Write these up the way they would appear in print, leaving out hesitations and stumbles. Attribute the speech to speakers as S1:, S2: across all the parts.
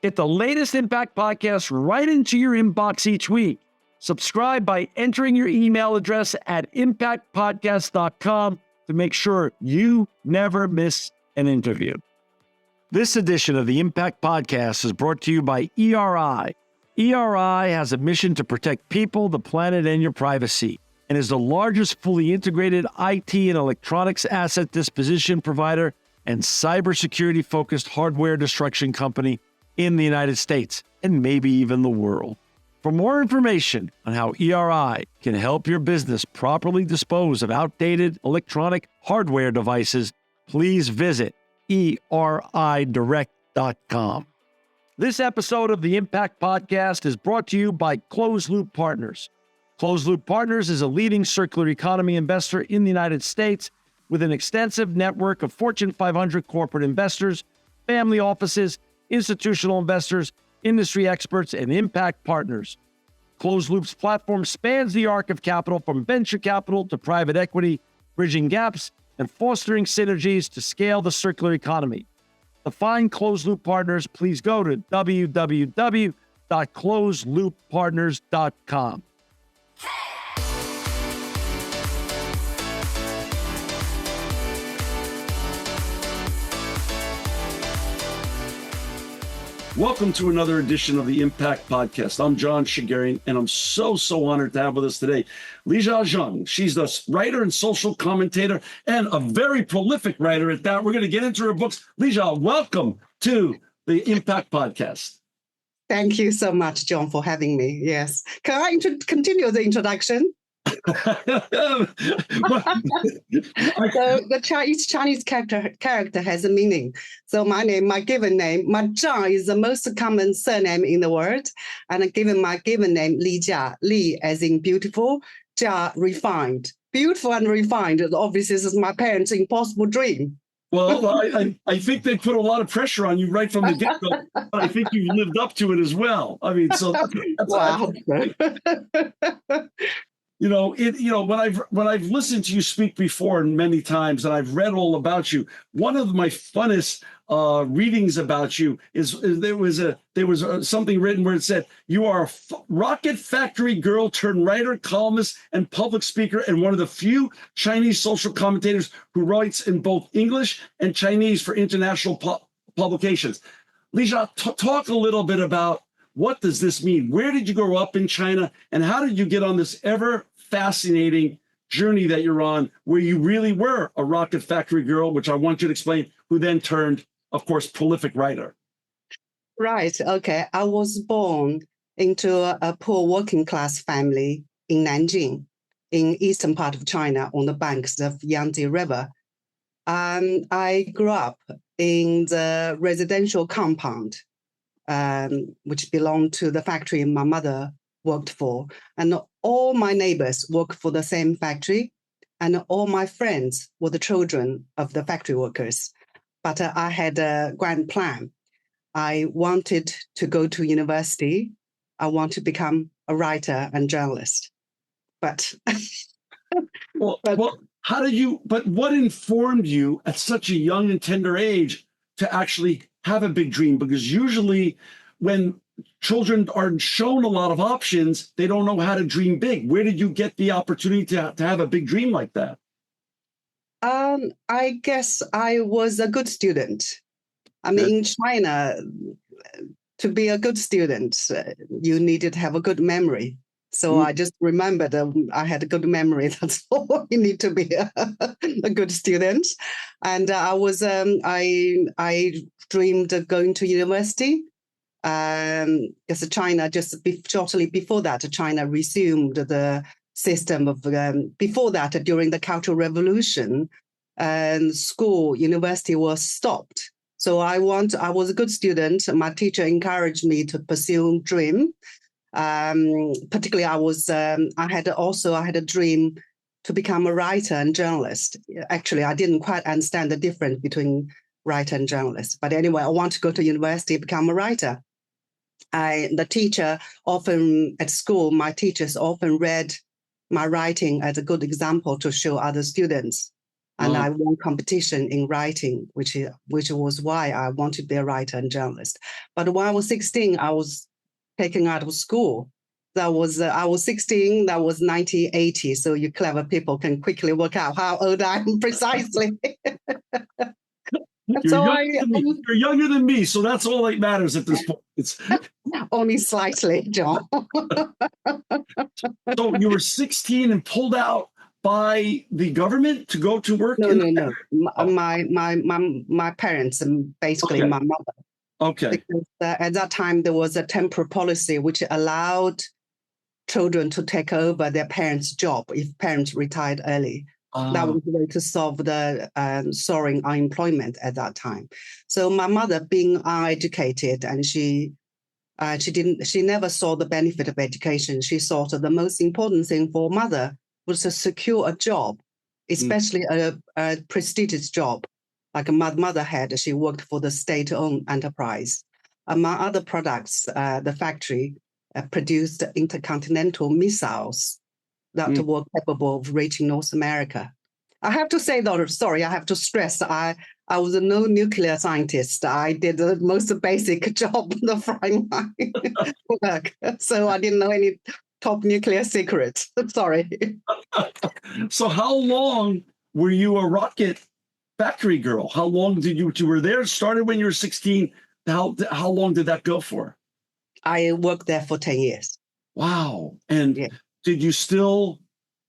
S1: Get the latest Impact podcast right into your inbox each week. Subscribe by entering your email address at impactpodcast.com to make sure you never miss an interview. This edition of the Impact Podcast is brought to you by ERI. ERI has a mission to protect people, the planet, and your privacy, and is the largest fully integrated IT and electronics asset disposition provider and cybersecurity-focused hardware destruction company in the United States, and maybe even the world. For more information on how ERI can help your business properly dispose of outdated electronic hardware devices, please visit eridirect.com. This episode of the Impact Podcast is brought to you by Closed Loop Partners. Closed Loop Partners is a leading circular economy investor in the United States with an extensive network of Fortune 500 corporate investors, family offices, institutional investors, industry experts, and impact partners. Closed Loop's platform spans the arc of capital from venture capital to private equity, bridging gaps and fostering synergies to scale the circular economy. To find Closed Loop Partners, please go to www.closedlooppartners.com. Welcome to another edition of the Impact Podcast. I'm John Shigarian, and I'm so honored to have with us today Lijia Zhang. She's the writer and social commentator, and a very prolific writer at that. We're going to get into her books. Lijia, welcome to the Impact Podcast.
S2: Thank you so much, John, for having me. Yes. Can I continue the introduction? So each Chinese character has a meaning. So my given name, my Zhang is the most common surname in the world. And given my given name, Lijia, Li as in beautiful, Jia refined. Beautiful and refined, obviously, this is my parents' impossible dream.
S1: Well, I think they put a lot of pressure on you right from the get-go, but I think you've lived up to it as well. I mean, so that's
S2: wow.
S1: When I've listened to you speak before many times, and I've read all about you, one of my funnest readings about you is there was something written where it said you are a rocket factory girl turned writer, columnist, and public speaker, and one of the few Chinese social commentators who writes in both English and Chinese for international publications. Lijia, talk a little bit about what does this mean? Where did you grow up in China, and how did you get on this ever fascinating journey that you're on, where you really were a rocket factory girl, which I want you to explain, who then turned, of course, prolific writer?
S2: Right. Okay. I was born into a poor working class family in Nanjing, in eastern part of China, on the banks of Yangtze River. I grew up in the residential compound, which belonged to the factory my mother worked for. And all my neighbors worked for the same factory, and all my friends were the children of the factory workers. But I had a grand plan. I wanted to go to university. I want to become a writer and journalist. But
S1: what informed you at such a young and tender age to actually have a big dream? Because usually when children are shown a lot of options, they don't know how to dream big. Where did you get the opportunity to have a big dream like that?
S2: I guess I was a good student. I mean, in China, to be a good student, you needed to have a good memory. So I just remembered I had a good memory. That's all you need to be a good student. And I dreamed of going to university. Because China, shortly before that, China resumed the system of, before that, during the Cultural Revolution, and university was stopped. So I was a good student. My teacher encouraged me to pursue dream. Particularly, I had a dream to become a writer and journalist. Actually, I didn't quite understand the difference between writer and journalist. But anyway, I want to go to university, become a writer. The teacher often at school, my teachers often read my writing as a good example to show other students. And I won competition in writing, which was why I wanted to be a writer and journalist. But when I was 16, I was taken out of school. I was 16. That was 1980. So you clever people can quickly work out how old I am precisely.
S1: You're younger than me, so that's all that matters at this point. It's
S2: only slightly, John.
S1: So you were 16 and pulled out by the government to go to work?
S2: No. My parents, and basically my mother.
S1: Okay.
S2: Because at that time there was a temporary policy which allowed children to take over their parents' job if parents retired early. That was the way to solve the soaring unemployment at that time. So my mother, being uneducated, and she never saw the benefit of education. She thought the most important thing for mother was to secure a job, especially a prestigious job. Like my mother had, she worked for the state-owned enterprise. Among other products, the factory produced intercontinental missiles that were capable of reaching North America. I have to say, though, sorry, I have to stress, I was no nuclear scientist. I did the most basic job, the frying line work. So I didn't know any top nuclear secrets. Sorry.
S1: So how long were you a rocket factory girl? How long did you were there? Started when you were 16. How long did that go for?
S2: I worked there for 10 years.
S1: Wow. And did you still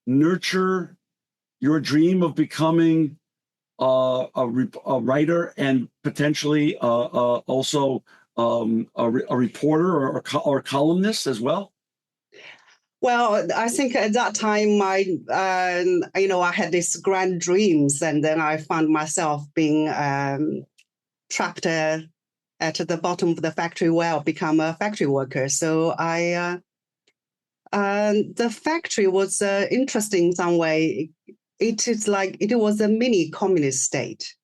S1: nurture your dream of becoming a writer and potentially also a reporter or a columnist as well?
S2: Well, I think at that time, I had these grand dreams, and then I found myself being trapped at the bottom of the factory well, become a factory worker. So the factory was interesting in some way. It was a mini communist state.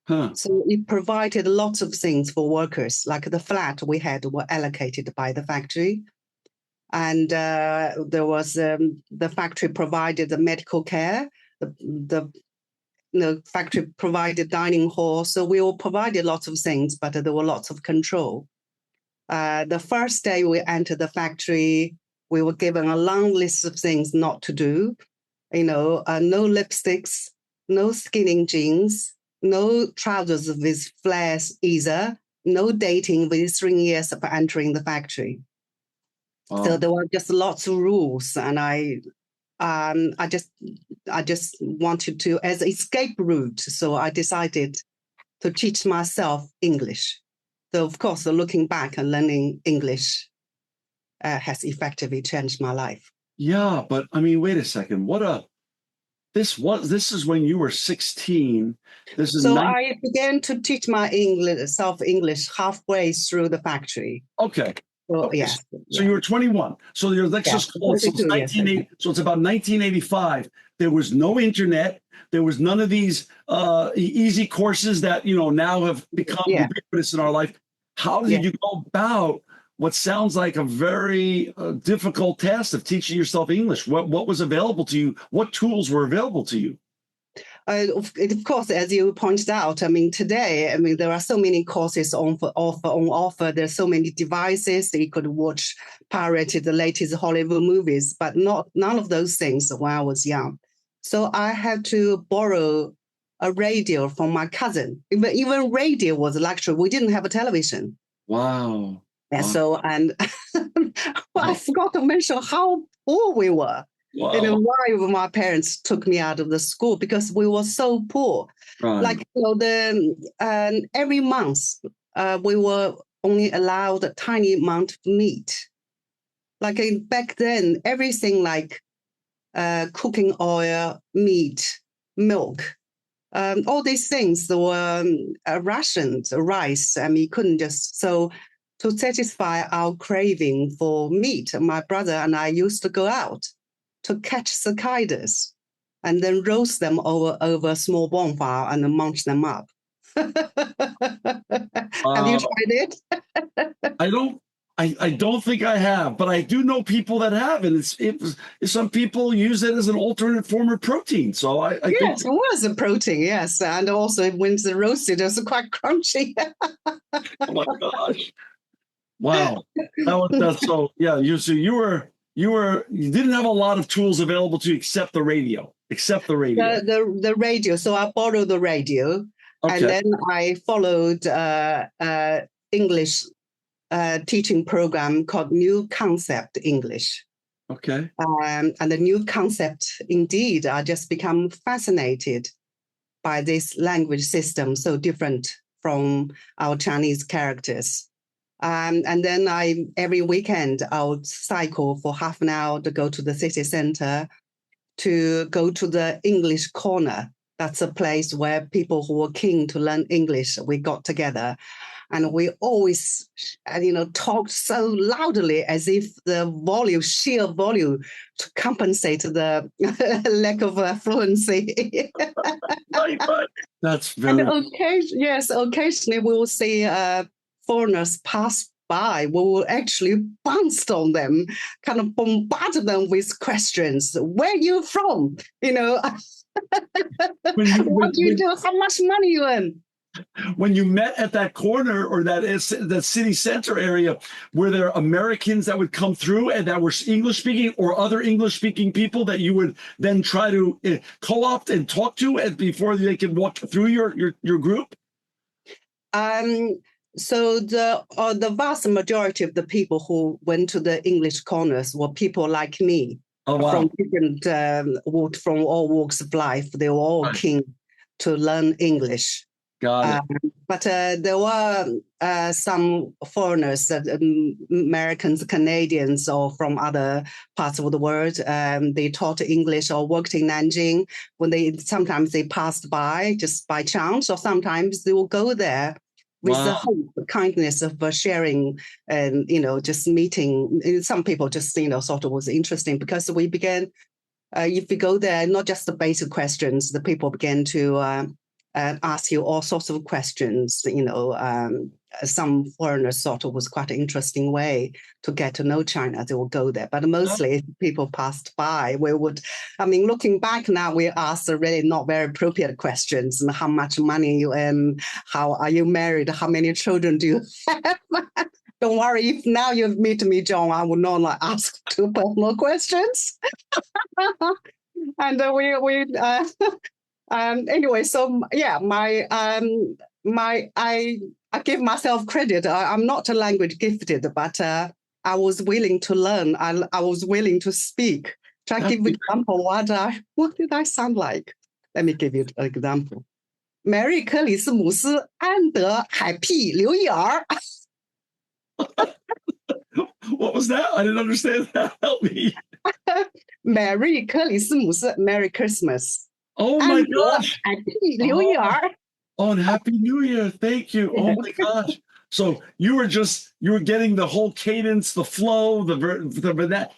S2: So it provided lots of things for workers, like the flat we had were allocated by the factory. And there was the factory provided the medical care, the factory provided dining hall. So we all provided lots of things, but there were lots of control. The first day we entered the factory, we were given a long list of things not to do. No lipsticks, no skinny jeans, no trousers with flares either, no dating within 3 years of entering the factory. Wow. So there were just lots of rules, and I just wanted to as an escape route. So I decided to teach myself English. So of course, looking back and learning English has effectively changed my life.
S1: Yeah, but I mean, wait a second. This is when you were 16.
S2: I began to teach my English halfway through the factory.
S1: Okay.
S2: So,
S1: okay. Yes. So you were 21. So your lectures called since 1980. So it's about 1985. There was no internet. There was none of these easy courses that now have become ubiquitous in our life. How did you go about what sounds like a very difficult task of teaching yourself English? What was available to you? What tools were available to you?
S2: Of course, as you pointed out, today, there are so many courses on offer. There's so many devices. You could watch, pirated the latest Hollywood movies, but none of those things when I was young. So I had to borrow a radio from my cousin. Even radio was a luxury. We didn't have a television.
S1: Wow.
S2: Yeah, so, and I forgot to mention how poor we were.
S1: Wow.
S2: Why my parents took me out of the school, because we were so poor.
S1: Right.
S2: Like, every month we were only allowed a tiny amount of meat. Like back then, everything like cooking oil, meat, milk, all these things were rations, rice. You couldn't just to satisfy our craving for meat, my brother and I used to go out to catch cicadas and then roast them over a small bonfire and then munch them up. Have you tried it?
S1: I don't I don't think I have, but I do know people that have, and some people use it as an alternate form of protein. So I think,
S2: Yes, it was a protein, yes. And also when it's roasted, it's quite crunchy.
S1: oh my gosh, wow, that's so yeah. You didn't have a lot of tools available to you except the radio,
S2: The radio. So I borrowed the radio, and
S1: Okay,
S2: then I followed English teaching program called New Concept English.
S1: okay,
S2: And the new concept, indeed, I just become fascinated by this language system, so different from our Chinese characters. And then every weekend, I would cycle for half an hour to go to the city center to go to the English corner. That's a place where people who were keen to learn English, we got together. And we always, talked so loudly as if the sheer volume, to compensate the lack of fluency.
S1: right. That's
S2: And
S1: very
S2: occasionally we will see foreigners pass by. We will actually bounce on them, kind of bombard them with questions. Where are you from? What do you do? How much money you earn?
S1: when you met at that corner or that city center area, were there Americans that would come through and that were English speaking, or other English speaking people that you would then try to co-opt and talk to before they could walk through your group?
S2: So the vast majority of the people who went to the English corners were people like me.
S1: Oh, wow.
S2: From different from all walks of life. They were all keen to learn English.
S1: Got it.
S2: But there were some foreigners, Americans, Canadians, or from other parts of the world. They taught English or worked in Nanjing. Sometimes they passed by just by chance, or sometimes they will go there with the hope, the kindness of sharing and, just meeting. Some people just, sort of was interesting because we began, if you go there, not just the basic questions, the people began to ask you all sorts of questions. Some foreigners thought it was quite an interesting way to get to know China. They will go there, but mostly people passed by. Looking back now, we asked really not very appropriate questions. How much money you earn? How are you married? How many children do you have? Don't worry, if now you meet me, John, I will not ask too personal questions. And anyway, so yeah, I give myself credit. I'm not a language gifted, but I was willing to learn. I was willing to speak. Try to give an example. What did I sound like? Let me give you an example. 梅瑞克里斯姆斯安德海屁刘眼儿。
S1: What was that? I didn't understand that. Help me.
S2: Merry 克里斯姆斯 Merry Christmas.
S1: Oh my gosh.
S2: Happy New Year.
S1: Oh, and Happy New Year. Thank you. Oh my gosh. So you were getting the whole cadence, the flow,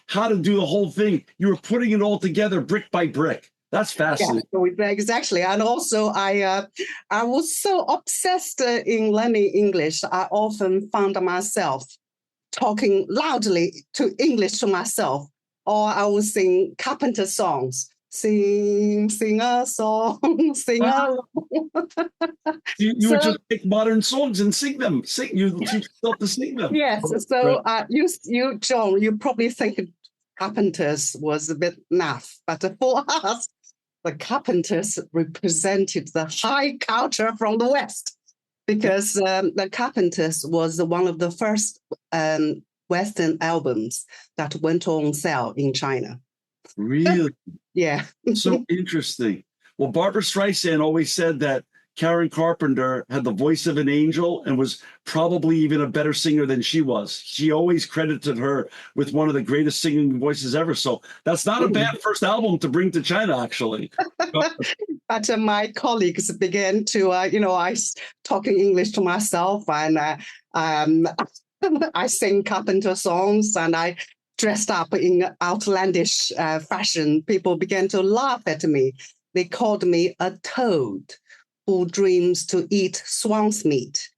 S1: how to do the whole thing. You were putting it all together brick by brick. That's fascinating.
S2: Yeah, exactly. And also I was so obsessed in learning English. I often found myself talking loudly to English to myself, or I would sing Carpenter songs. Sing a song, sing a.
S1: You would just take modern songs and sing them. You teach yourself to sing them.
S2: Yes. So you, John, you probably think Carpenters was a bit naff, but for us, the Carpenters represented the high culture from the West, because the Carpenters was one of the first Western albums that went on sale in China.
S1: Really?
S2: Yeah.
S1: So interesting. Well, Barbra Streisand always said that Karen Carpenter had the voice of an angel and was probably even a better singer than she was. She always credited her with one of the greatest singing voices ever. So that's not a bad first album to bring to China, actually.
S2: But my colleagues began to, I talking English to myself, and I sing Carpenter songs, and I dressed up in outlandish fashion. People began to laugh at me. They called me a toad who dreams to eat swan's meat.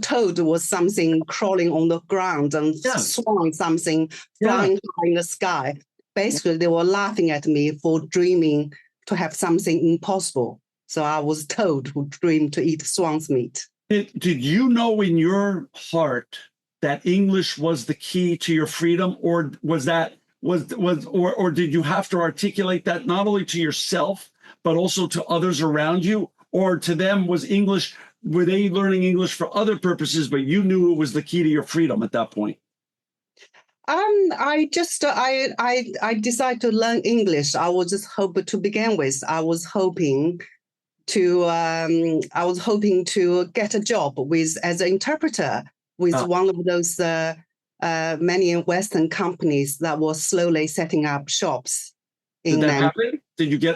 S2: toad was something crawling on the ground and swan something flying high in the sky. Basically, they were laughing at me for dreaming to have something impossible. So I was toad who dreamed to eat swan's meat.
S1: Did you know in your heart that English was the key to your freedom, or or did you have to articulate that not only to yourself but also to others around you, or to them were they learning English for other purposes, but you knew it was the key to your freedom at that point?
S2: I decided to learn English. I was just hoping to begin with. I was hoping to get a job as an interpreter with one of those many Western companies that were slowly setting up shops.
S1: Did that happen? Did you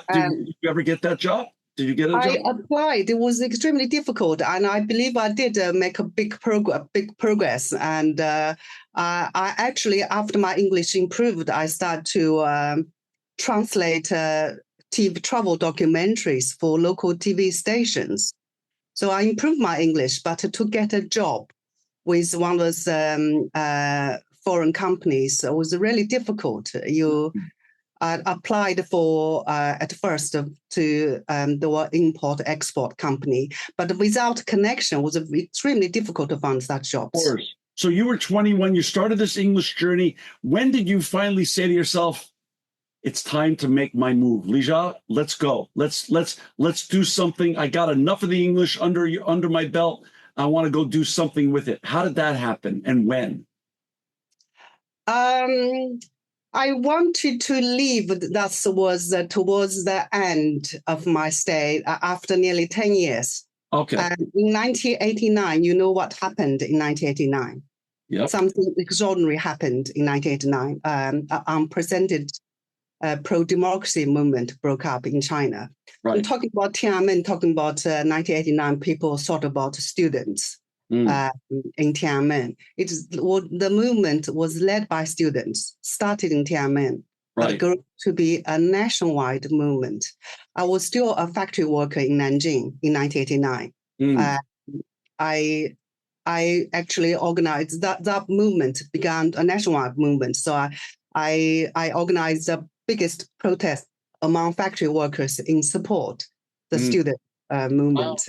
S1: ever get that job? Did you get a job?
S2: I applied. It was extremely difficult, and I believe I did make a big progress. And I actually, after my English improved, I started to translate TV travel documentaries for local TV stations. So I improved my English, but to get a job with one of those foreign companies was really difficult. I applied for at first to the import-export company, but without connection, it was extremely difficult to find such jobs.
S1: Of course. So you were 21. You started this English journey. When did you finally say to yourself, "It's time to make my move, Lijia? Let's go. Let's do something. I got enough of the English under my belt. I want to go do something with it." How did that happen, and when?
S2: I wanted to leave. That was towards the end of my stay after nearly 10 years.
S1: Okay.
S2: In 1989, you know what happened in 1989?
S1: Yeah.
S2: Something extraordinary happened in 1989. Unprecedented pro-democracy movement broke up in China.
S1: Right.
S2: I'm talking about Tiananmen, talking about 1989, people thought about students. In Tiananmen. The movement was led by students, started in Tiananmen, but grew to be a nationwide movement. I was still a factory worker in Nanjing in 1989. I actually organized that movement, began a nationwide movement. So I organized the biggest protest among factory workers in support the student movement.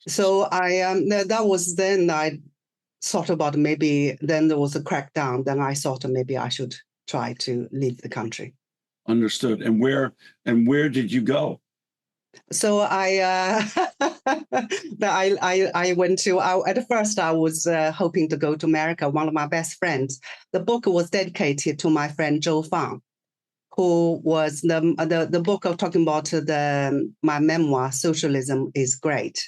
S2: So that was then I thought about maybe then there was a crackdown. Then I thought maybe I should try to leave the country.
S1: Understood. And where did you go?
S2: So I went to. At first, I was hoping to go to America. One of my best friends. The book was dedicated to my friend Zhou Fang, who was the book of talking about my memoir. Socialism is great.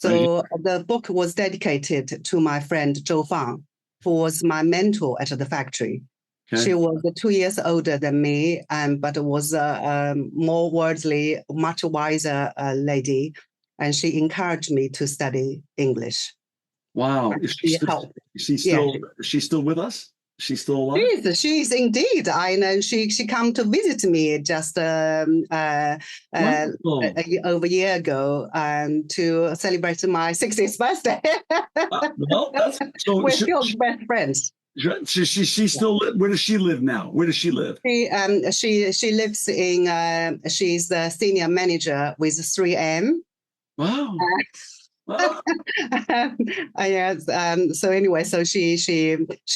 S2: So the book was dedicated to my friend Zhou Fang, who was my mentor at the factory. Okay. She was 2 years older than me, but was a more worldly, much wiser lady, and she encouraged me to study English.
S1: Wow! Is she still with us? She's still alive?
S2: She's indeed. I know she come to visit me just over a year ago to celebrate my 60th birthday.
S1: Well, so
S2: we're still best friends.
S1: She still. Where does she live now? Where does she live?
S2: She lives in. She's the senior manager with 3M.
S1: Wow.
S2: Yes. So anyway, so she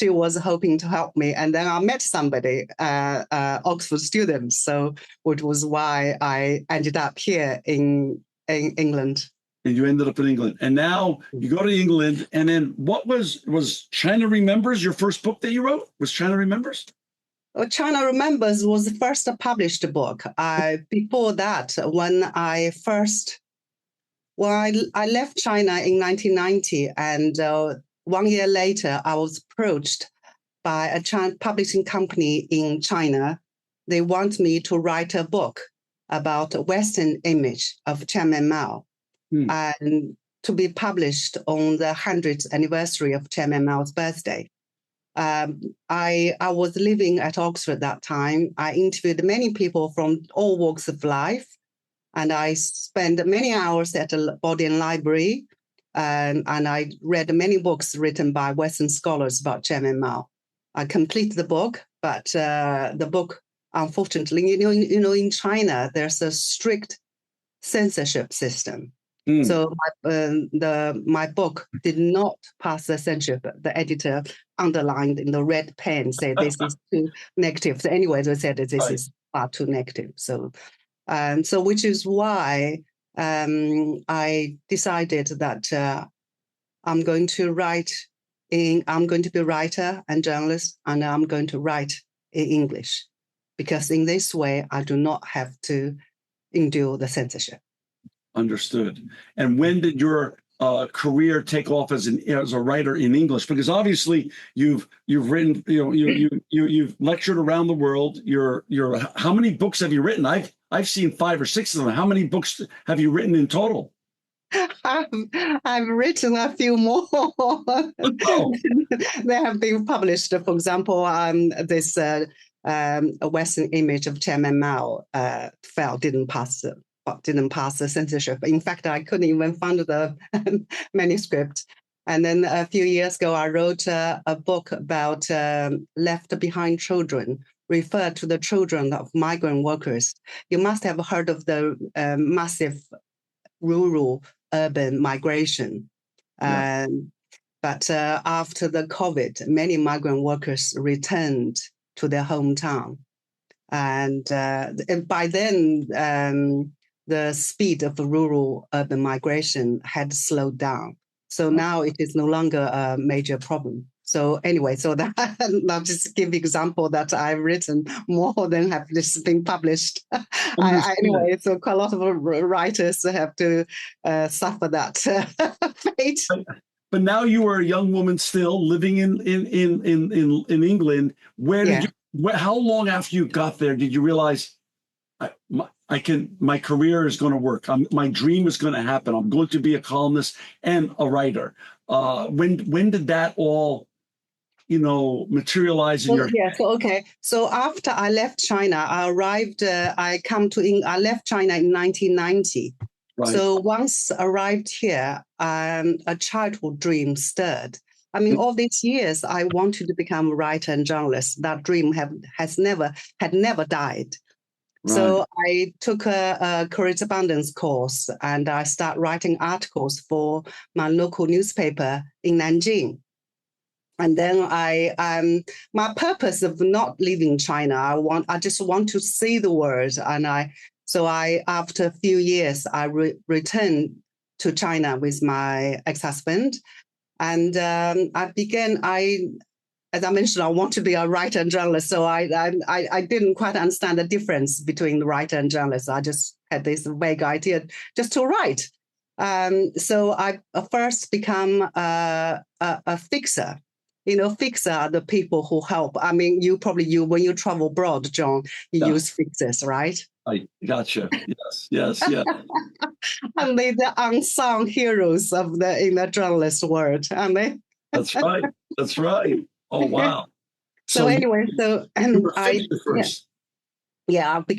S2: was hoping to help me, and then I met somebody, Oxford students. So which was why I ended up here in England.
S1: And you ended up in England, and now you go to England. And then what was China Remembers your first book that you wrote? Was China Remembers?
S2: Well, China Remembers was the first published book. Before that, when I left China in 1990, and 1 year later, I was approached by a publishing company in China. They want me to write a book about the Western image of Chairman Mao, and to be published on the 100th anniversary of Chairman Mao's birthday. I was living at Oxford at that time. I interviewed many people from all walks of life. And I spent many hours at a Bodleian Library, and I read many books written by Western scholars about Chairman Mao. I completed the book, but the book, unfortunately, in China, there's a strict censorship system. So my book did not pass the censorship. The editor underlined in the red pen, said this is too negative. So anyway, they said that this is far too negative. So, which is why I decided that I'm going to be a writer and journalist, and I'm going to write in English, because in this way I do not have to endure the censorship.
S1: Understood. And when did your career take off as a writer in English? Because obviously you've written, you've lectured around the world. How many books have you written? I've seen 5 or 6 of them. How many books have you written in total?
S2: I've written a few more. They have been published. For example, this Western image of Chairman Mao didn't pass the censorship. In fact, I couldn't even find the manuscript. And then a few years ago, I wrote a book about left behind children, referred to the children of migrant workers. You must have heard of the massive rural-urban migration.
S1: Yeah.
S2: But after the COVID, many migrant workers returned to their hometown. And by then, the speed of the rural-urban migration had slowed down. So now it is no longer a major problem. So anyway, so that I'll just give example that I've written more than have this been published. Anyway, so quite a lot of writers have to suffer that fate.
S1: But now you are a young woman still living in England. How long after you got there did you realize my career is going to work? My dream is going to happen. I'm going to be a columnist and a writer. When did that all, materialize in your?
S2: Yeah. So after I left China, I left China in 1990. Right. So once arrived here, a childhood dream stirred. I mean, all these years, I wanted to become a writer and journalist. That dream had never died. Right. So I took a correspondence course, and I started writing articles for my local newspaper in Nanjing. And then my purpose of not leaving China, I just want to see the world. And after a few years, I returned to China with my ex-husband. And as I mentioned, I want to be a writer and journalist. So I didn't quite understand the difference between the writer and journalist. I just had this vague idea just to write. So I first become a fixer. Fixer are the people who help. I mean, when you travel abroad, Zhang, you use fixers, right?
S1: I gotcha. Yes.
S2: And they're the unsung heroes in the journalist world, aren't they? That's
S1: right. Oh, wow.
S2: So anyway,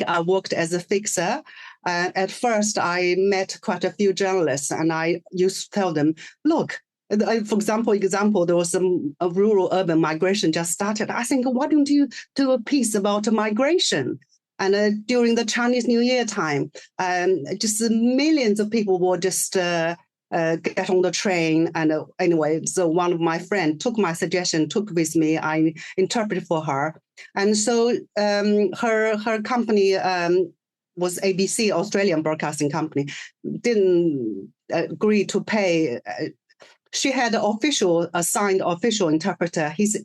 S2: I worked as a fixer. At first, I met quite a few journalists, and I used to tell them, look, for example, there was a rural-urban migration just started. I think, why don't you do a piece about migration? And during the Chinese New Year time, just millions of people will just get on the train. And anyway, so one of my friends took my suggestion, took with me. I interpreted for her. And so her company was ABC, Australian Broadcasting Company, didn't agree to pay. She had a signed official interpreter. His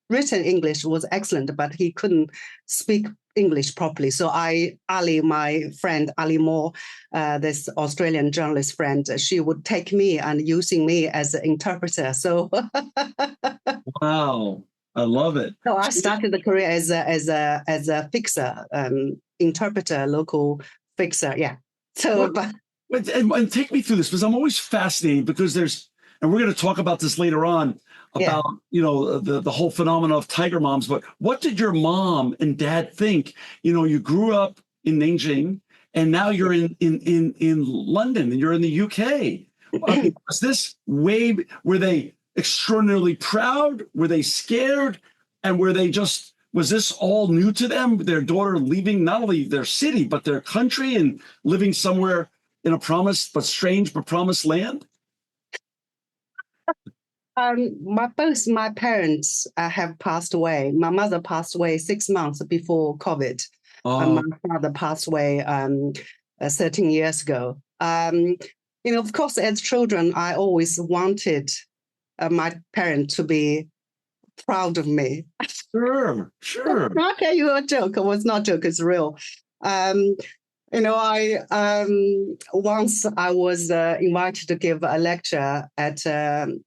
S2: written English was excellent, but he couldn't speak English properly. So my friend Ali Moore, this Australian journalist friend, she would take me and using me as an interpreter. So
S1: wow, I love it.
S2: So I started the career as a fixer, interpreter, local fixer. Yeah. So,
S1: and take me through this, because I'm always fascinated, because and we're going to talk about this later on, about the whole phenomenon of tiger moms. But what did your mom and dad think? You grew up in Nanjing, and now you're in London, and you're in the UK. Was this were they extraordinarily proud? Were they scared? And was this all new to them? Their daughter leaving not only their city, but their country and living somewhere in a strange but promised land?
S2: Both my parents have passed away. My mother passed away 6 months before COVID. And my father passed away 13 years ago. Of course, as children, I always wanted my parents to be proud of me.
S1: Sure.
S2: I'll tell you a joke. It was not a joke, it's real. Once I was invited to give a lecture at the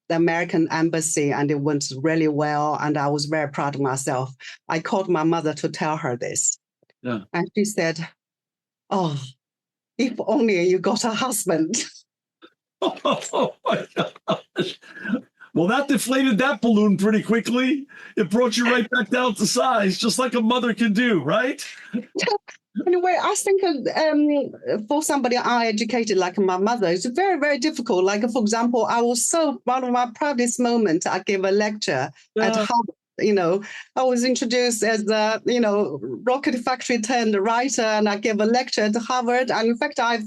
S2: American embassy, and it went really well, and I was very proud of myself. I called my mother to tell her this.
S1: Yeah.
S2: And she said, "Oh, if only you got a husband."
S1: Oh my gosh. Well, that deflated that balloon pretty quickly. It brought you right back down to size, just like a mother can do, right?
S2: Anyway, I think for somebody uneducated like my mother, it's very, very difficult. Like, for example, one of my proudest moments, I gave a lecture at Harvard. I was introduced as the, rocket factory turned writer, and I gave a lecture at Harvard. And in fact, I've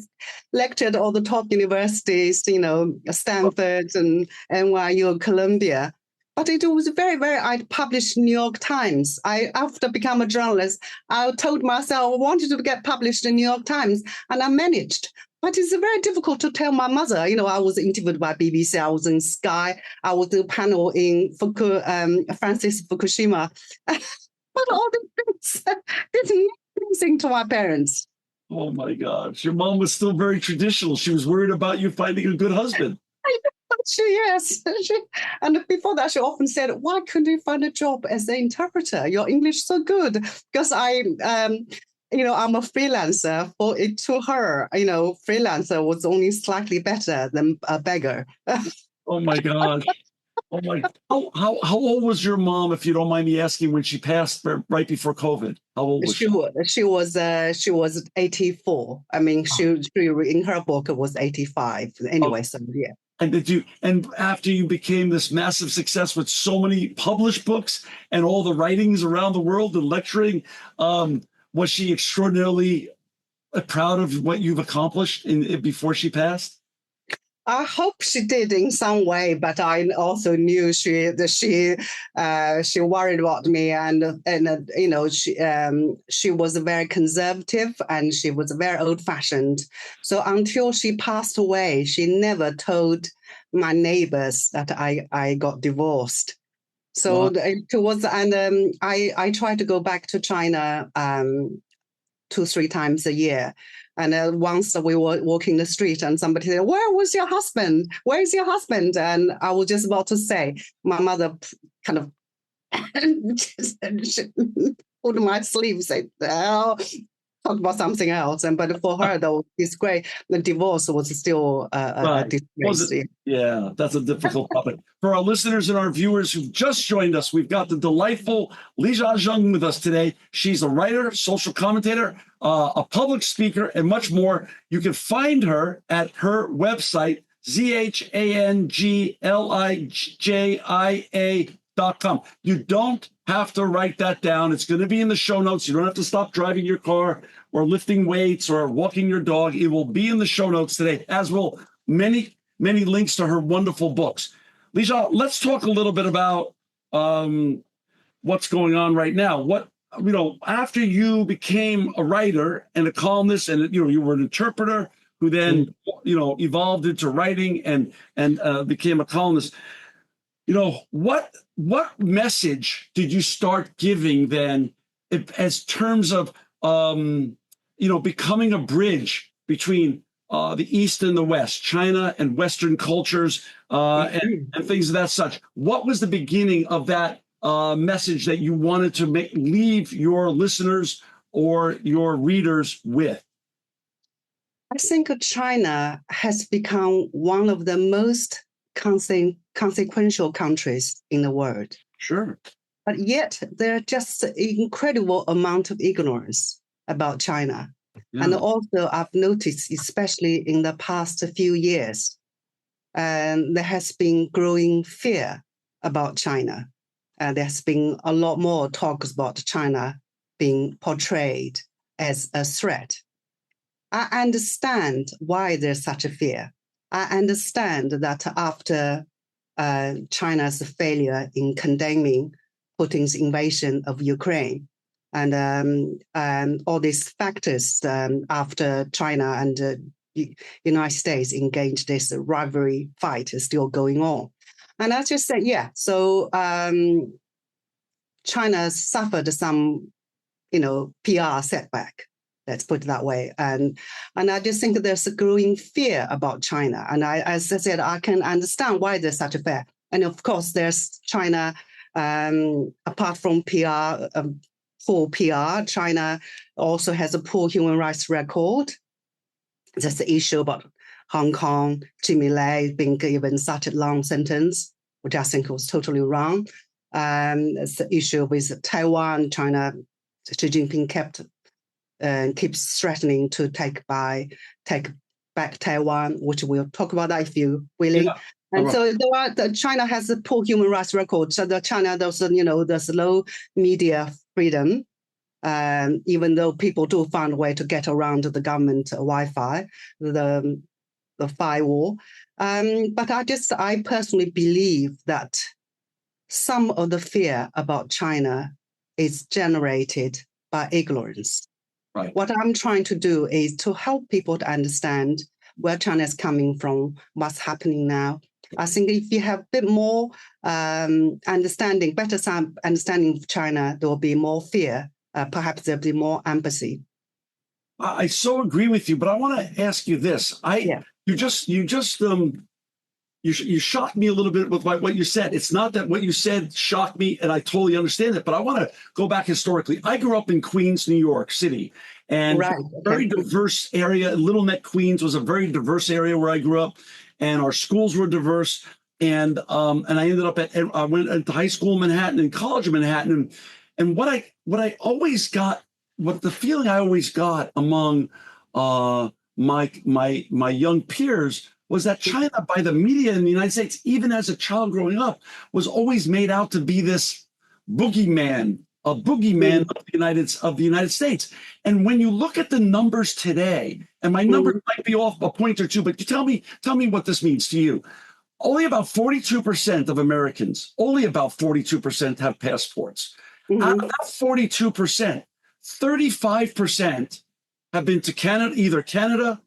S2: lectured all the top universities, Stanford and NYU, Columbia. But it was very, very, I published New York Times. After becoming a journalist, I told myself I wanted to get published in New York Times, and I managed. But it's very difficult to tell my mother. I was interviewed by BBC, I was in Sky, I was in a panel in Francis Fukushima. But all these things didn't mean anything to my parents.
S1: Oh my gosh. Your mom was still very traditional. She was worried about you finding a good husband.
S2: Yes. And before that, she often said, "Why couldn't you find a job as an interpreter? Your English is so good." Because I'm a freelancer. To her, freelancer was only slightly better than a beggar.
S1: Oh my gosh. Oh my! How old was your mom, if you don't mind me asking, when she passed right before COVID? How old was she?
S2: She was 84. I mean, she in her book it was 85. Anyway, so yeah.
S1: And after you became this massive success with so many published books and all the writings around the world and lecturing, was she extraordinarily proud of what you've accomplished before she passed?
S2: I hope she did in some way, but I also knew she worried about me, and she was very conservative, and she was very old-fashioned. So until she passed away, she never told my neighbors that I got divorced. So I try to go back to China 2-3 times a year. And once we were walking the street and somebody said, "Where was your husband? Where is your husband?" And I was just about to say, my mother kind of pulled my sleeve and said, "Oh, talk about something else." But for her, though, it's great. The divorce was still a disgrace.
S1: Yeah, that's a difficult topic. For our listeners and our viewers who've just joined us, we've got the delightful Lijia Zhang with us today. She's a writer, social commentator, a public speaker, and much more. You can find her at her website, ZhangLijia.com. You don't have to write that down. It's going to be in the show notes. You don't have to stop driving your car or lifting weights or walking your dog. It will be in the show notes today, as will many links to her wonderful books. Lijia, let's talk a little bit about what's going on right now. After you became a writer and a columnist, and you were an interpreter who then evolved into writing and became a columnist. What message did you start giving then, as terms of becoming a bridge between the East and the West, China and Western cultures, and things of that such? What was the beginning of that message that you wanted to leave your listeners or your readers with?
S2: I think China has become one of the most consequential countries in the world.
S1: Sure.
S2: But yet there's just an incredible amount of ignorance about China.
S1: Yeah.
S2: And also I've noticed, especially in the past few years, there has been growing fear about China. There's been a lot more talks about China being portrayed as a threat. I understand why there's such a fear. I understand that after China's failure in condemning Putin's invasion of Ukraine, and all these factors after China and United States engaged this rivalry fight is still going on. And I just said, yeah, so China suffered some, PR setback. Let's put it that way. And I just think there's a growing fear about China. And as I said, I can understand why there's such a fear. And of course, there's China, apart from PR, poor PR, China also has a poor human rights record. There's the issue about Hong Kong, Jimmy Lai being given such a long sentence, which I think was totally wrong. It's the issue with Taiwan. China, Xi Jinping keeps threatening to take back Taiwan, which we'll talk about that if you're willing. Yeah. And so China has a poor human rights record. So China, there's low media freedom, even though people do find a way to get around the government Wi-Fi, the firewall. But I personally believe that some of the fear about China is generated by ignorance.
S1: Right.
S2: What I'm trying to do is to help people to understand where China is coming from, what's happening now. I think if you have a bit more better understanding of China, there will be more fear. Perhaps there'll be more empathy.
S1: I so agree with you, but I want to ask you this. You shocked me a little bit with what you said. It's not that what you said shocked me, and I totally understand it, but I want to go back historically. I grew up in Queens, New York City, and very diverse area. Little Neck, Queens was a very diverse area where I grew up, and our schools were diverse. And I ended up I went to high school in Manhattan and college in Manhattan, and what I always got, what the feeling I always got among my young peers was that China, by the media in the United States, even as a child growing up, was always made out to be this boogeyman, of the United States. And when you look at the numbers today, and my numbers might be off a point or two, but tell me what this means to you. Only about 42% of Americans, have passports. Out of that 42%, 35% have been to Canada, either Canada,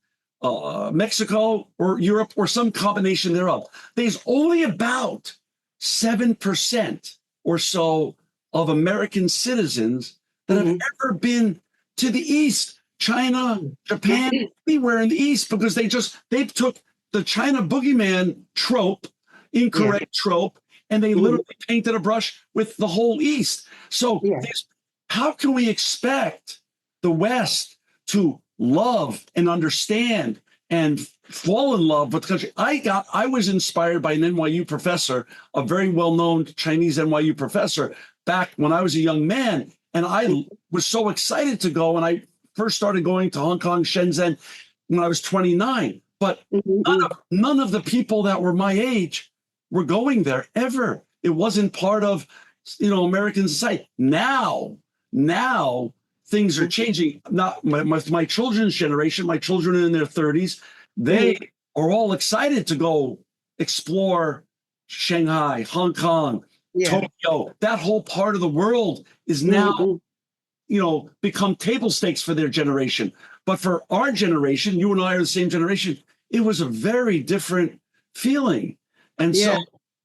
S1: Mexico, or Europe, or some combination thereof. There's only about 7% or so of American citizens that have ever been to the East, China, Japan, anywhere in the East, because they took the China boogeyman trope, incorrect trope, and they literally painted a brush with the whole East. So how can we expect the West to love and understand and fall in love with the country? I was inspired by an NYU professor, a very well-known Chinese NYU professor, back when I was a young man. And I was so excited to go. And I first started going to Hong Kong, Shenzhen, when I was 29. But none of the people that were my age were going there ever. It wasn't part of, American society. Now things are changing. Not my children's generation, my children are in their 30s. They are all excited to go explore Shanghai, Hong Kong, Tokyo. That whole part of the world is now, become table stakes for their generation. But for our generation, you and I are the same generation, it was a very different feeling. And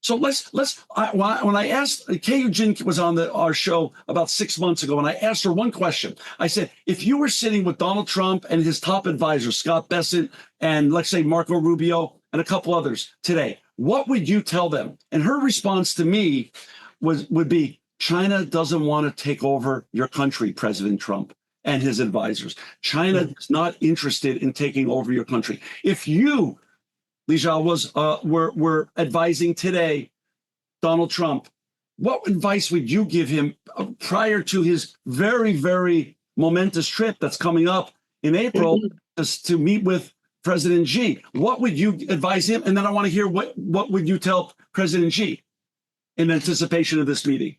S1: so when I asked, Kay Jin was on our show about 6 months ago, and I asked her one question. I said, if you were sitting with Donald Trump and his top advisors, Scott Bessent, and let's say Marco Rubio, and a couple others today, what would you tell them? And her response to me would be, China doesn't want to take over your country, President Trump and his advisors. China is not interested in taking over your country. If you, Lijia, were advising today Donald Trump, what advice would you give him prior to his very, very momentous trip that's coming up in April to meet with President Xi. What would you advise him? And then I want to hear what would you tell President Xi in anticipation of this meeting?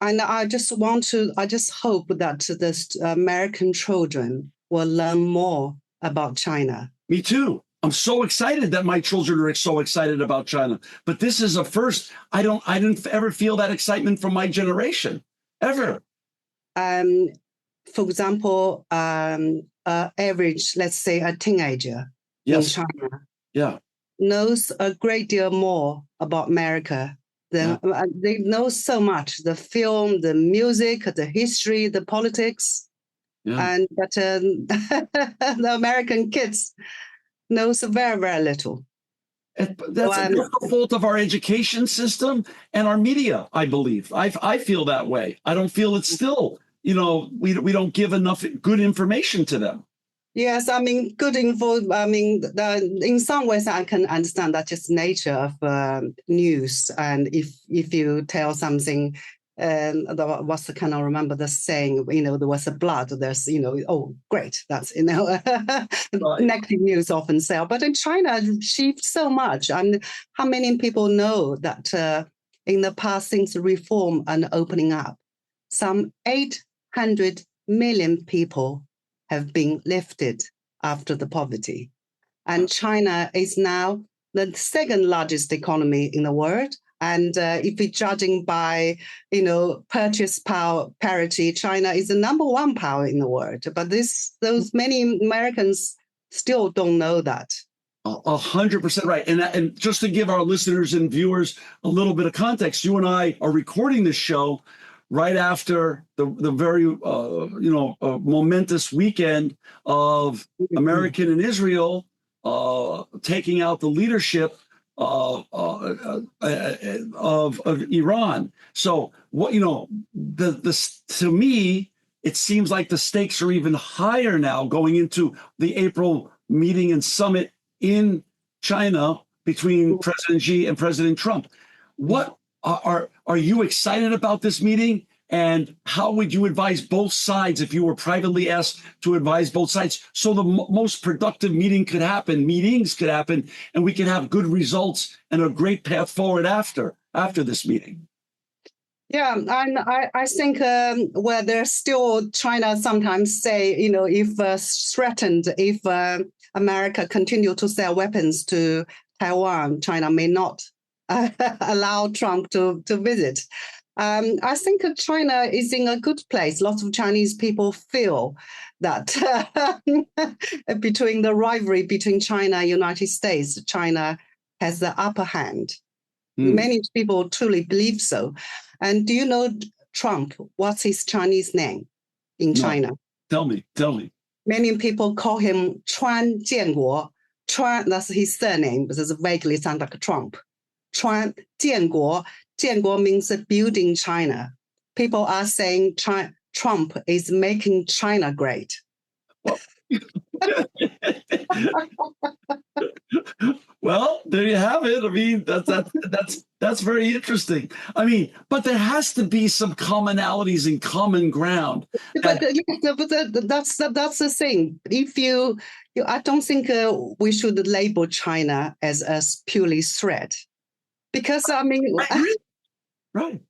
S2: And I just hope that the American children will learn more about China.
S1: Me too. I'm so excited that my children are so excited about China. But this is a first. I didn't ever feel that excitement from my generation, ever.
S2: For example, average, let's say a teenager in China knows a great deal more about America. They know so much, the film, the music, the history, the politics. But the American kids knows very, very little.
S1: That's the fault of our education system and our media, I believe. I feel that way. I don't feel it's still, we don't give enough good information to them.
S2: Yes, I mean, good info. I mean, in some ways, I can understand that just nature of news. And if you tell something, what's the kind of remember the saying? There was a blood. There's, oh, great. That's negative news often sell. But in China, achieved so much. And how many people know that in the past, since reform and opening up, some 800 million people have been lifted after the poverty. And China is now the second largest economy in the world. And if we're judging by, purchase power parity, China is the number one power in the world. But those many Americans still don't know that.
S1: 100% right. And just to give our listeners and viewers a little bit of context, you and I are recording this show right after the very, momentous weekend of American and Israel taking out the leadership of Iran. So to me, it seems like the stakes are even higher now going into the April meeting and summit in China between President Xi and President Trump. What are you excited about this meeting? And how would you advise both sides if you were privately asked to advise both sides so the most productive meetings could happen, and we can have good results and a great path forward after this meeting?
S2: Yeah, and I think where there's still China sometimes say, if threatened, if America continue to sell weapons to Taiwan, China may not allow Trump to visit. I think China is in a good place. Lots of Chinese people feel that between the rivalry between China and United States, China has the upper hand. Many people truly believe so. And do you know Trump? What's his Chinese name in China?
S1: Tell me.
S2: Many people call him Chuan Jianguo. Chuan, that's his surname, but it vaguely sounds like a Trump. Chuan Jianguo. Jianguo means building China. People are saying Trump is making China great.
S1: Well, there you have it. I mean, that's very interesting. I mean, but there has to be some commonalities and common ground.
S2: But that's the thing. I don't think we should label China as a purely threat, because I mean,
S1: right,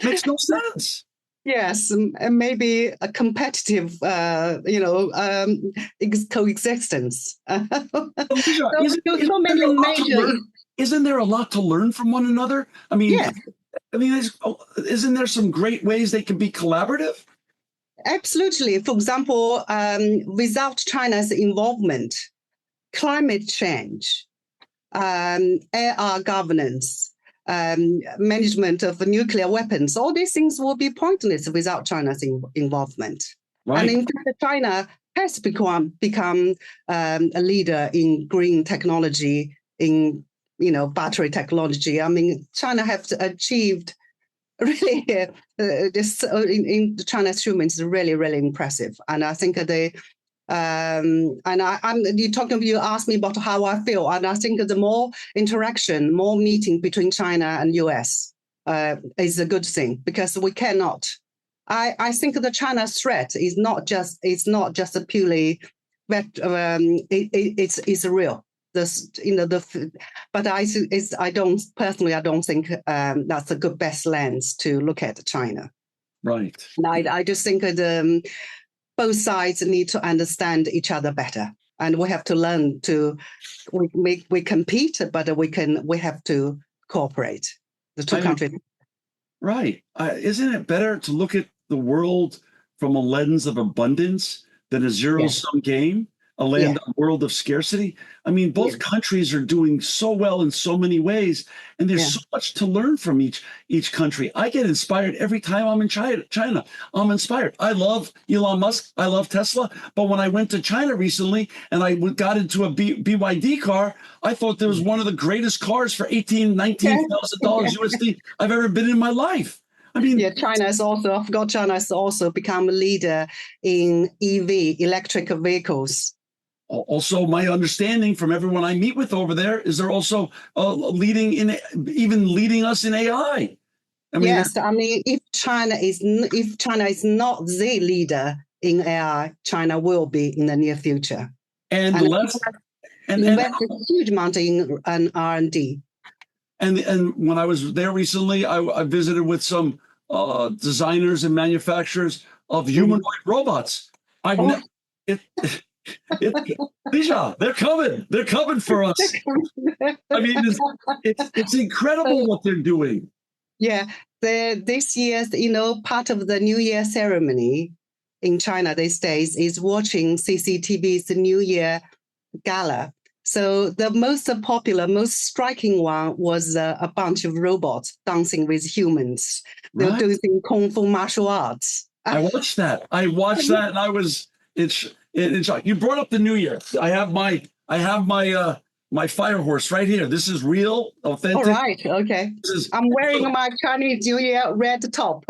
S1: makes no sense.
S2: Yes, and maybe a competitive, coexistence.
S1: Isn't there a lot to learn from one another? I mean,
S2: yes.
S1: Isn't there some great ways they can be collaborative?
S2: Absolutely. For example, without China's involvement, climate change, air governance, management of nuclear weapons, all these things will be pointless without China's involvement. Right. And in fact, China has become a leader in green technology, in battery technology. I mean, China has achieved really this in China's achievements is really, really impressive. And I think they. You asked me about how I feel, and I think the more interaction, more meeting between China and US is a good thing, because we cannot. I think the China threat is not just a purely but it's real. This, but I don't personally. I don't think that's a good best lens to look at China.
S1: Right.
S2: And I just think that both sides need to understand each other better, and we have to learn to. We compete, but we have to cooperate. The two countries.
S1: Right. Isn't it better to look at the world from a lens of abundance than a zero-sum game, a world of scarcity? I mean, both countries are doing so well in so many ways, and there's so much to learn from each country. I get inspired every time I'm in China. I'm inspired. I love Elon Musk. I love Tesla. But when I went to China recently and I got into a BYD car, I thought there was one of the greatest cars for $18,000, $19,000 USD I've ever been in my life. I mean,
S2: China has also become a leader in EV, electric vehicles.
S1: Also, my understanding from everyone I meet with over there is they're also leading us in AI.
S2: Yes, I mean, if China is not the leader in AI, China will be in the near future.
S1: And
S2: invest a huge amount in R&D.
S1: And when I was there recently, I visited with some designers and manufacturers of humanoid robots. Lijia, they're coming for us. I mean, it's incredible what they're doing.
S2: Yeah, this year's, part of the New Year ceremony in China these days is watching CCTV's New Year gala. So the most popular, most striking one was a bunch of robots dancing with humans. They're doing kung fu martial arts.
S1: I watched that. And I was it's like you brought up the New Year. I have my fire horse right here. This is real, authentic.
S2: All right, okay. I'm wearing my Chinese New Year red top.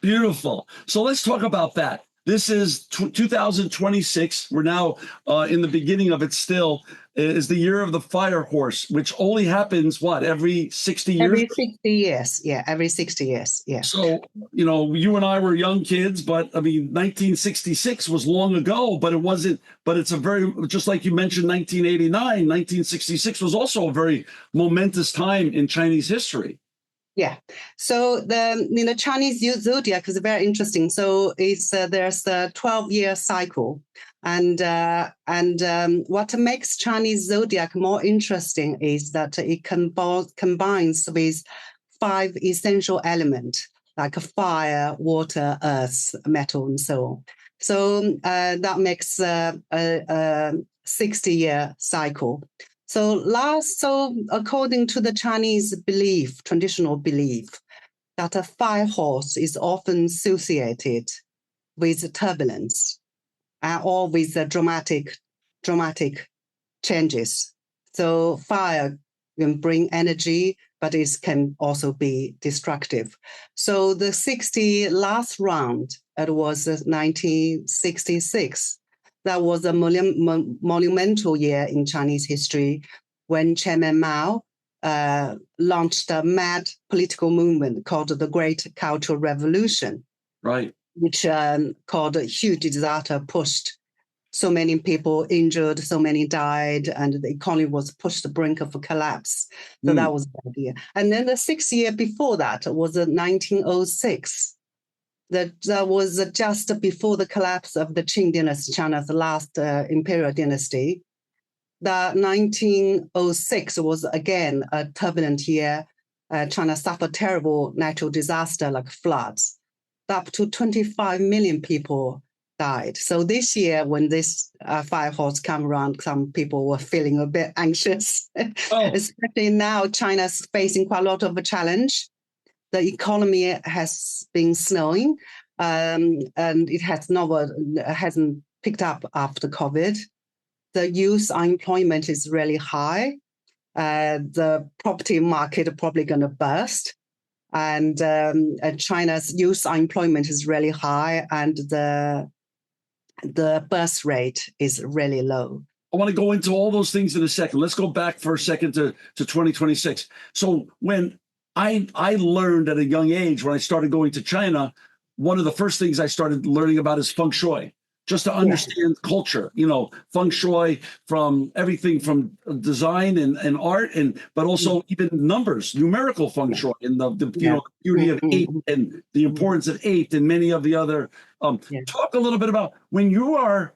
S1: Beautiful. So let's talk about that. This is 2026. We're now in the beginning of it still. Is the year of the fire horse, which only happens, every 60 years?
S2: Every 60 years. Yeah, every 60 years. Yeah.
S1: So, you and I were young kids, but I mean, 1966 was long ago, but it wasn't, but it's just like you mentioned, 1989, 1966 was also a very momentous time in Chinese history.
S2: Yeah. So the Chinese zodiac is very interesting. So it's there's a 12-year cycle, and what makes Chinese zodiac more interesting is that it combines with 5 essential elements like fire, water, earth, metal, and so on. So that makes a 60-year cycle. So according to the Chinese traditional belief, that a fire horse is often associated with turbulence or with dramatic changes. So fire can bring energy, but it can also be destructive. So the last round, it was 1966. That was a monumental year in Chinese history when Chairman Mao launched a mad political movement called the Great Cultural Revolution.
S1: Right.
S2: Which caused a huge disaster, pushed so many people injured, so many died, and the economy was pushed to the brink of a collapse. So that was the idea. And then the 6th year before that was 1906. That was just before the collapse of the Qing dynasty, China's last imperial dynasty. The 1906 was again a turbulent year. China suffered terrible natural disaster like floods. Up to 25 million people died. So this year, when this fire horse came around, some people were feeling a bit anxious. Especially now, China's facing quite a lot of a challenge. The economy has been slowing, and it hasn't picked up after COVID. The youth unemployment is really high. The property market is probably going to burst. And China's youth unemployment is really high, and the birth rate is really low.
S1: I want to go into all those things in a second. Let's go back for a second to 2026. So when I learned at a young age, when I started going to China, one of the first things I started learning about is feng shui. just to understand culture, feng shui, from everything from design and art, but also even numbers, numerical feng shui, and the beauty of eight and the importance of eight and many of the other. Talk a little bit about when you are,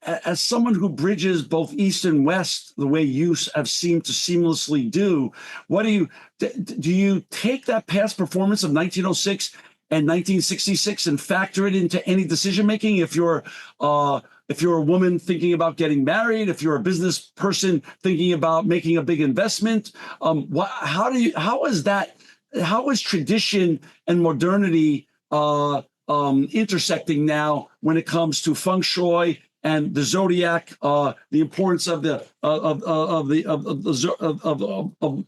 S1: as someone who bridges both East and West, the way you have seemed to seamlessly do. What do you take that past performance of 1906 and 1966 and factor it into any decision making? If you're a woman thinking about getting married, if you're a business person thinking about making a big investment, how is tradition and modernity intersecting now when it comes to feng shui and the zodiac, the importance of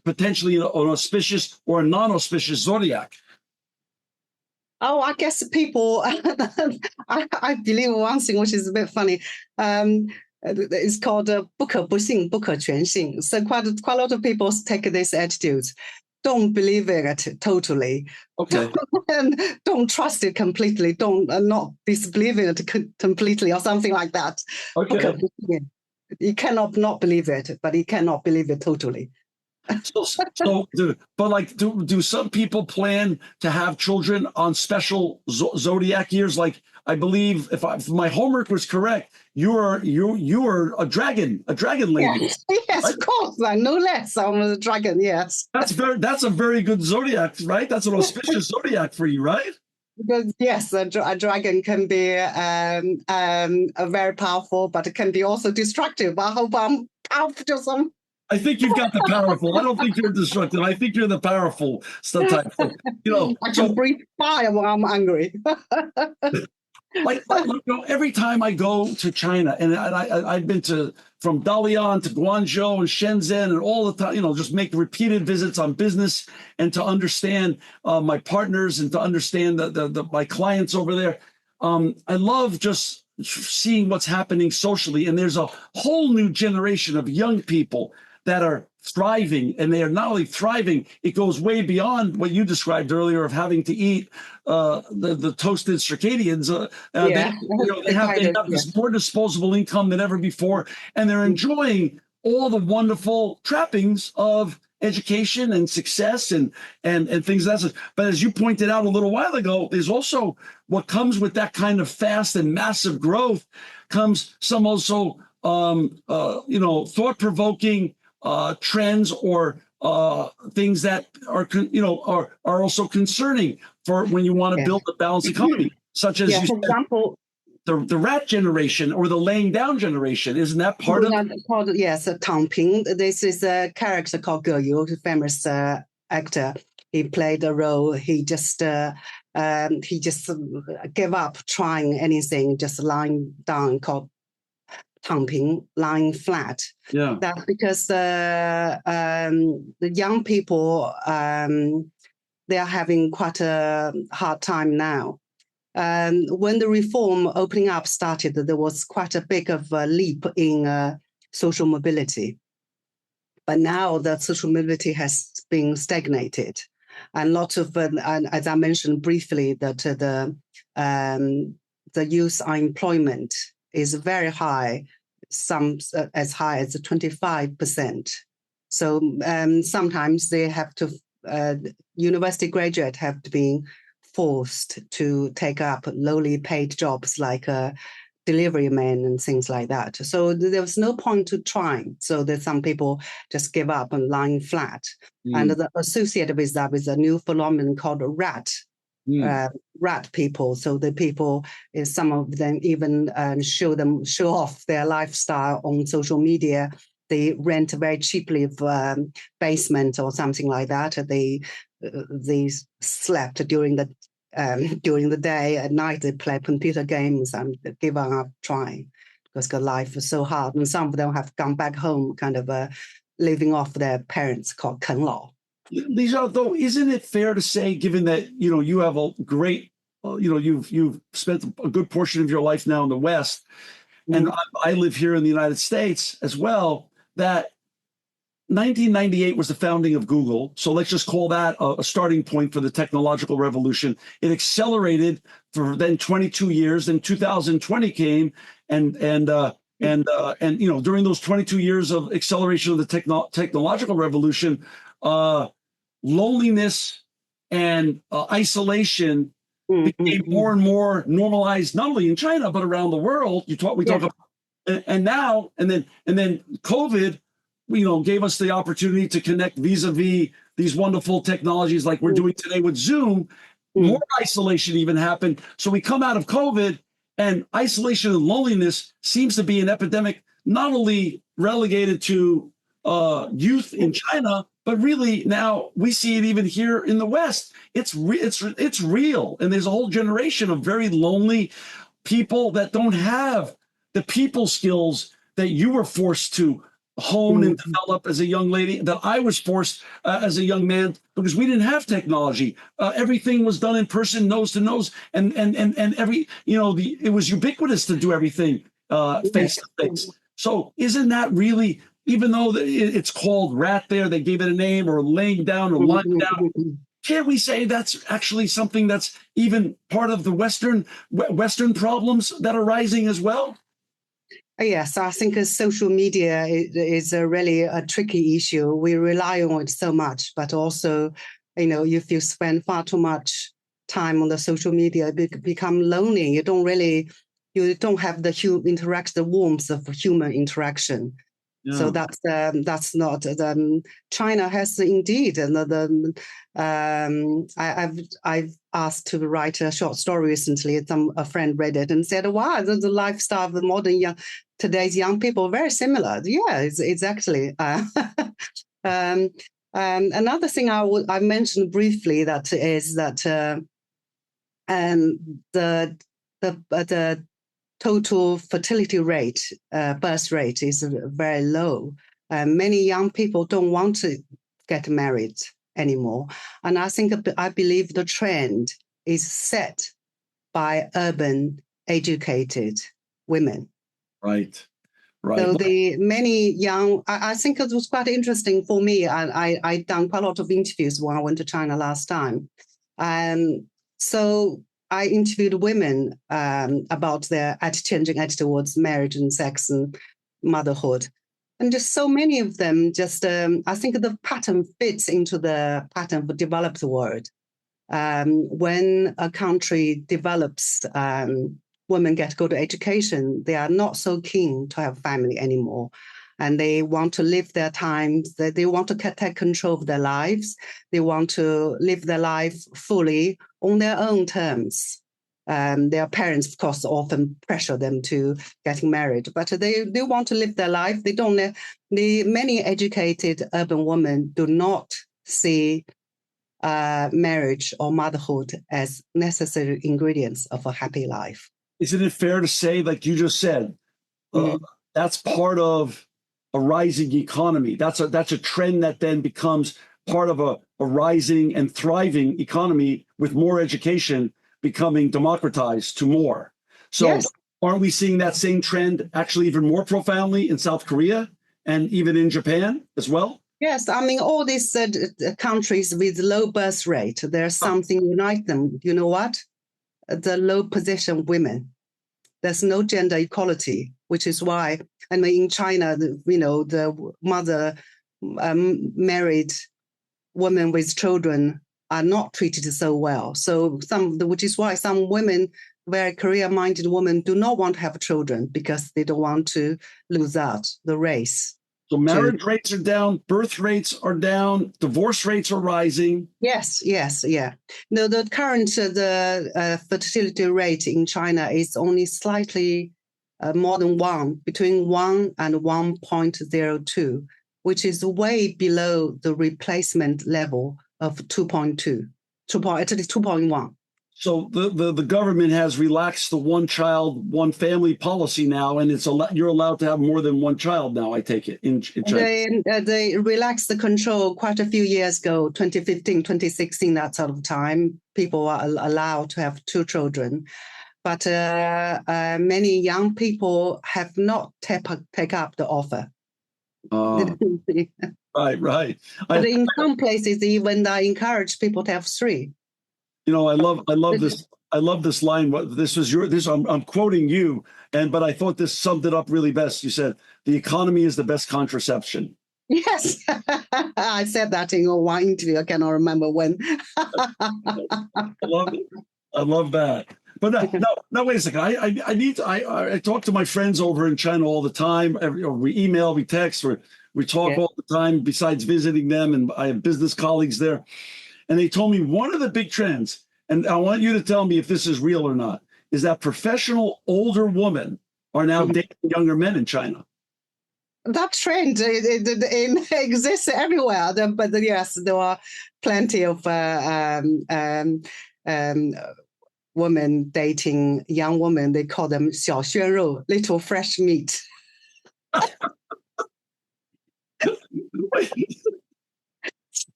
S1: potentially an auspicious or a non-auspicious zodiac?
S2: Oh, I guess people, I believe one thing which is a bit funny. It's called 不可不信,不可全信. So quite a lot of people take this attitude. Don't believe it totally.
S1: Okay.
S2: Don't trust it completely. Don't not disbelieve it completely or something like that.
S1: Okay.
S2: You cannot not believe it, but you cannot believe it totally.
S1: Do some people plan to have children on special zodiac years? Like, I believe if my homework was correct, you are a dragon lady.
S2: Yes, right? Of course, no less. I'm a dragon. Yes,
S1: that's a very good zodiac, right? That's an auspicious zodiac for you, right?
S2: Because yes, a dragon can be very powerful, but it can be also destructive. I hope I'm powerful to some.
S1: I think you've got the powerful. I don't think you're destructive. I think you're the powerful sometimes. I
S2: can breathe fire when I'm angry.
S1: Every time I go to China, and I've been from Dalian to Guangzhou and Shenzhen, and all the time, just make repeated visits on business and to understand my partners and to understand my clients over there. I love just seeing what's happening socially, and there's a whole new generation of young people that are thriving, and they are not only thriving, it goes way beyond what you described earlier of having to eat the toasted circadians. They have this more disposable income than ever before, and they're enjoying all the wonderful trappings of education and success and things like that. But as you pointed out a little while ago, there's also what comes with that kind of fast and massive growth comes some also thought-provoking trends or things that are also concerning for when you want to build a balanced economy, such as
S2: for example,
S1: the rat generation or the laying down generation. Isn't that part of it?
S2: Yes, Tang Ping. This is a character called Ge Yu, a famous actor. He played a role. He just gave up trying anything, just lying down, called Tang Ping, lying flat.
S1: Yeah.
S2: That's because the young people, they are having quite a hard time now. When the reform opening up started, there was quite a big of a leap in social mobility. But now the social mobility has been stagnated. And lots of, as I mentioned briefly, that the youth unemployment is very high, some as high as 25%. So sometimes they have to, university graduates have to be forced to take up lowly paid jobs like delivery men and things like that. So there was no point to trying. So there's some people just give up and lying flat. And associated with that is a new phenomenon called rat people. So the people, some of them even show off their lifestyle on social media. They rent very cheaply basement or something like that. They slept during the day. At night they play computer games and give up trying because the life is so hard. And some of them have gone back home, kind of living off their parents, called 啃老.
S1: Lijia, though, isn't it fair to say, given that you have a great, you've spent a good portion of your life now in the West, and I live here in the United States as well, that 1998 was the founding of Google. So let's just call that a starting point for the technological revolution. It accelerated for then 22 years. Then 2020 came, and during those 22 years of acceleration of the technological revolution, loneliness and isolation became more and more normalized, not only in China but around the world. We talk about, and then COVID, gave us the opportunity to connect vis-a-vis these wonderful technologies like we're doing today with Zoom. More isolation even happened. So we come out of COVID, and isolation and loneliness seems to be an epidemic, not only relegated to youth in China, but really now we see it even here in the West. It's real, and there's a whole generation of very lonely people that don't have the people skills that you were forced to hone and develop as a young lady, that I was forced as a young man, because we didn't have technology. Everything was done in person, nose to nose, and it was ubiquitous to do everything face to face. So isn't that really, even though it's called rat there, they gave it a name, or laying down or lying down, can't we say that's actually something that's even part of the Western problems that are rising as well?
S2: Yes, I think social media is really a tricky issue. We rely on it so much, but also, if you spend far too much time on the social media, you become lonely. You don't have the warmth of human interaction. Yeah. So that's not. China has indeed another. I've asked to write a short story recently. A friend read it and said, "Wow, the lifestyle of the today's young people very similar." Yeah, it's actually. Another thing I mentioned briefly the total fertility rate, birth rate is very low. Many young people don't want to get married anymore. And I believe the trend is set by urban educated women.
S1: Right.
S2: So I think it was quite interesting for me. I done quite a lot of interviews when I went to China last time. So I interviewed women about their changing attitude towards marriage and sex and motherhood. And just so many of them I think the pattern fits into the pattern for developed world. When a country develops, women get good education, they are not so keen to have family anymore. And they want to live their times, they want to take control of their lives. They want to live their life fully on their own terms. Their parents, of course, often pressure them to getting married, but they want to live their life. Many educated urban women do not see marriage or motherhood as necessary ingredients of a happy life.
S1: Isn't it fair to say, like you just said, that's part of a rising economy? That's a trend that then becomes part of a rising and thriving economy, with more education becoming democratized to more. So yes. Aren't we seeing that same trend actually even more profoundly in South Korea and even in Japan as well?
S2: Yes, I mean, all these countries with low birth rate, there's something unite them. You know what? The low position women. There's no gender equality, which is why, in China, the mother married women with children are not treated so well. So which is why some women, very career-minded women, do not want to have children, because they don't want to lose out the race.
S1: So marriage rates are down, birth rates are down, divorce rates are rising.
S2: Yes, yeah. No, the current fertility rate in China is only slightly more than 1, between 1 and 1.02, which is way below the replacement level of 2.2, at least 2.1.
S1: So the government has relaxed the one child, one family policy now, and you're allowed to have more than one child now, I take it, in China.
S2: They relaxed the control quite a few years ago, 2015, 2016, that sort of time. People are allowed to have 2 children. But many young people have not take up the offer.
S1: Right.
S2: But in some places, even I encourage people to have three.
S1: I love this. I love this line. What this was I'm quoting you, but I thought this summed it up really best. You said the economy is the best contraception.
S2: Yes, I said that in one interview. I cannot remember when.
S1: I love it. I love that. But no, wait a second. I talk to my friends over in China all the time. We email, we text, we talk all the time. Besides visiting them, and I have business colleagues there, and they told me one of the big trends, and I want you to tell me if this is real or not, is that professional older women are now dating younger men in China.
S2: That trend it exists everywhere, but yes, there are plenty of women dating young women. They call them 小鲜肉, little fresh meat.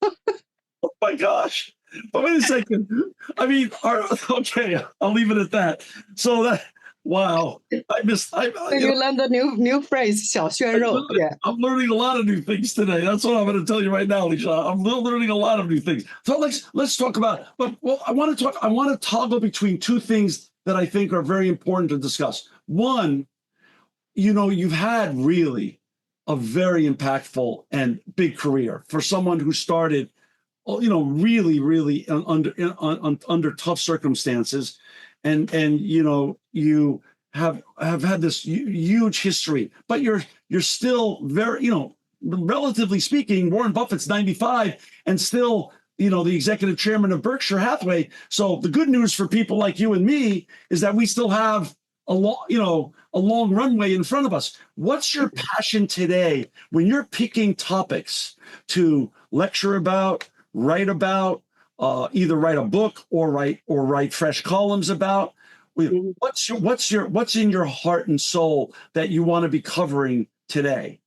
S1: Oh my gosh. But wait a second. I mean, okay, I'll leave it at that. So wow. You
S2: learned a new phrase, 小鲜肉.
S1: I'm learning a lot of new things today. That's what I'm going to tell you right now, Lijia. I'm learning a lot of new things. So let's talk about, I want to toggle between two things that I think are very important to discuss. One, you've had really a very impactful and big career for someone who started, really under tough circumstances, and you have had this huge history, but you're still very, relatively speaking, Warren Buffett's 95 and still, the executive chairman of Berkshire Hathaway. So the good news for people like you and me is that we still have a long runway in front of us. What's your passion today when you're picking topics to lecture about, write about, either write a book or write fresh columns about? What's in your heart and soul that you want to be covering today?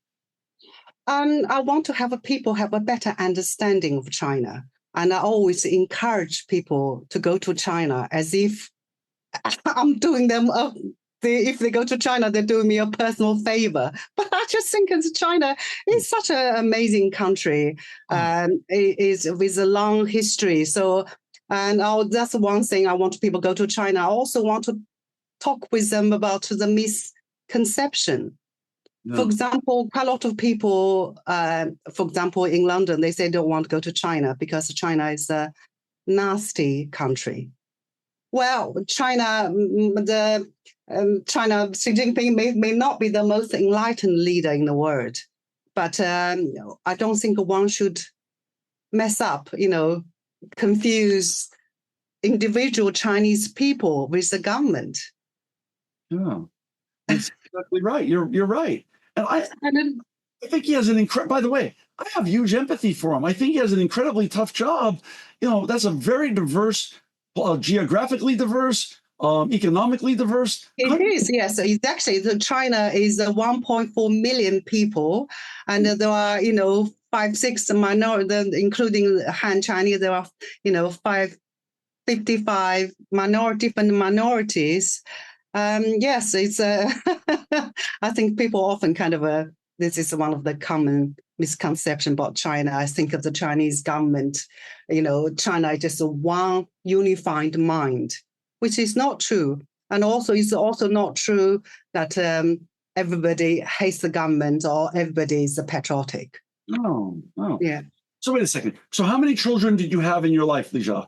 S2: I want to have people have a better understanding of China, and I always encourage people to go to China as if I'm doing them if they go to China, they're doing me a personal favor. But I just think China is such an amazing country. It is with a long history. So, that's one thing I want people to go to China. I also want to talk with them about the misconception. Yeah. For example, quite a lot of people, for example, in London, they say they don't want to go to China because China is a nasty country. Well, China, Xi Jinping may not be the most enlightened leader in the world, but I don't think one should mess up, confuse individual Chinese people with the government.
S1: Yeah, that's exactly right. You're right. And I think he has by the way, I have huge empathy for him. I think he has an incredibly tough job. That's a very diverse, geographically diverse, economically diverse
S2: country. It is, yes. It's actually, China is 1.4 million people, and there are, 5-6 minorities, including Han Chinese. There are, 55 different minorities. Yes, it's. I think people often this is one of the common misconception about China. I think of the Chinese government, China is just one unified mind, which is not true. And also, it's also not true that everybody hates the government or everybody is patriotic.
S1: No.
S2: Yeah.
S1: So wait a second. So how many children did you have in your life, Lijia?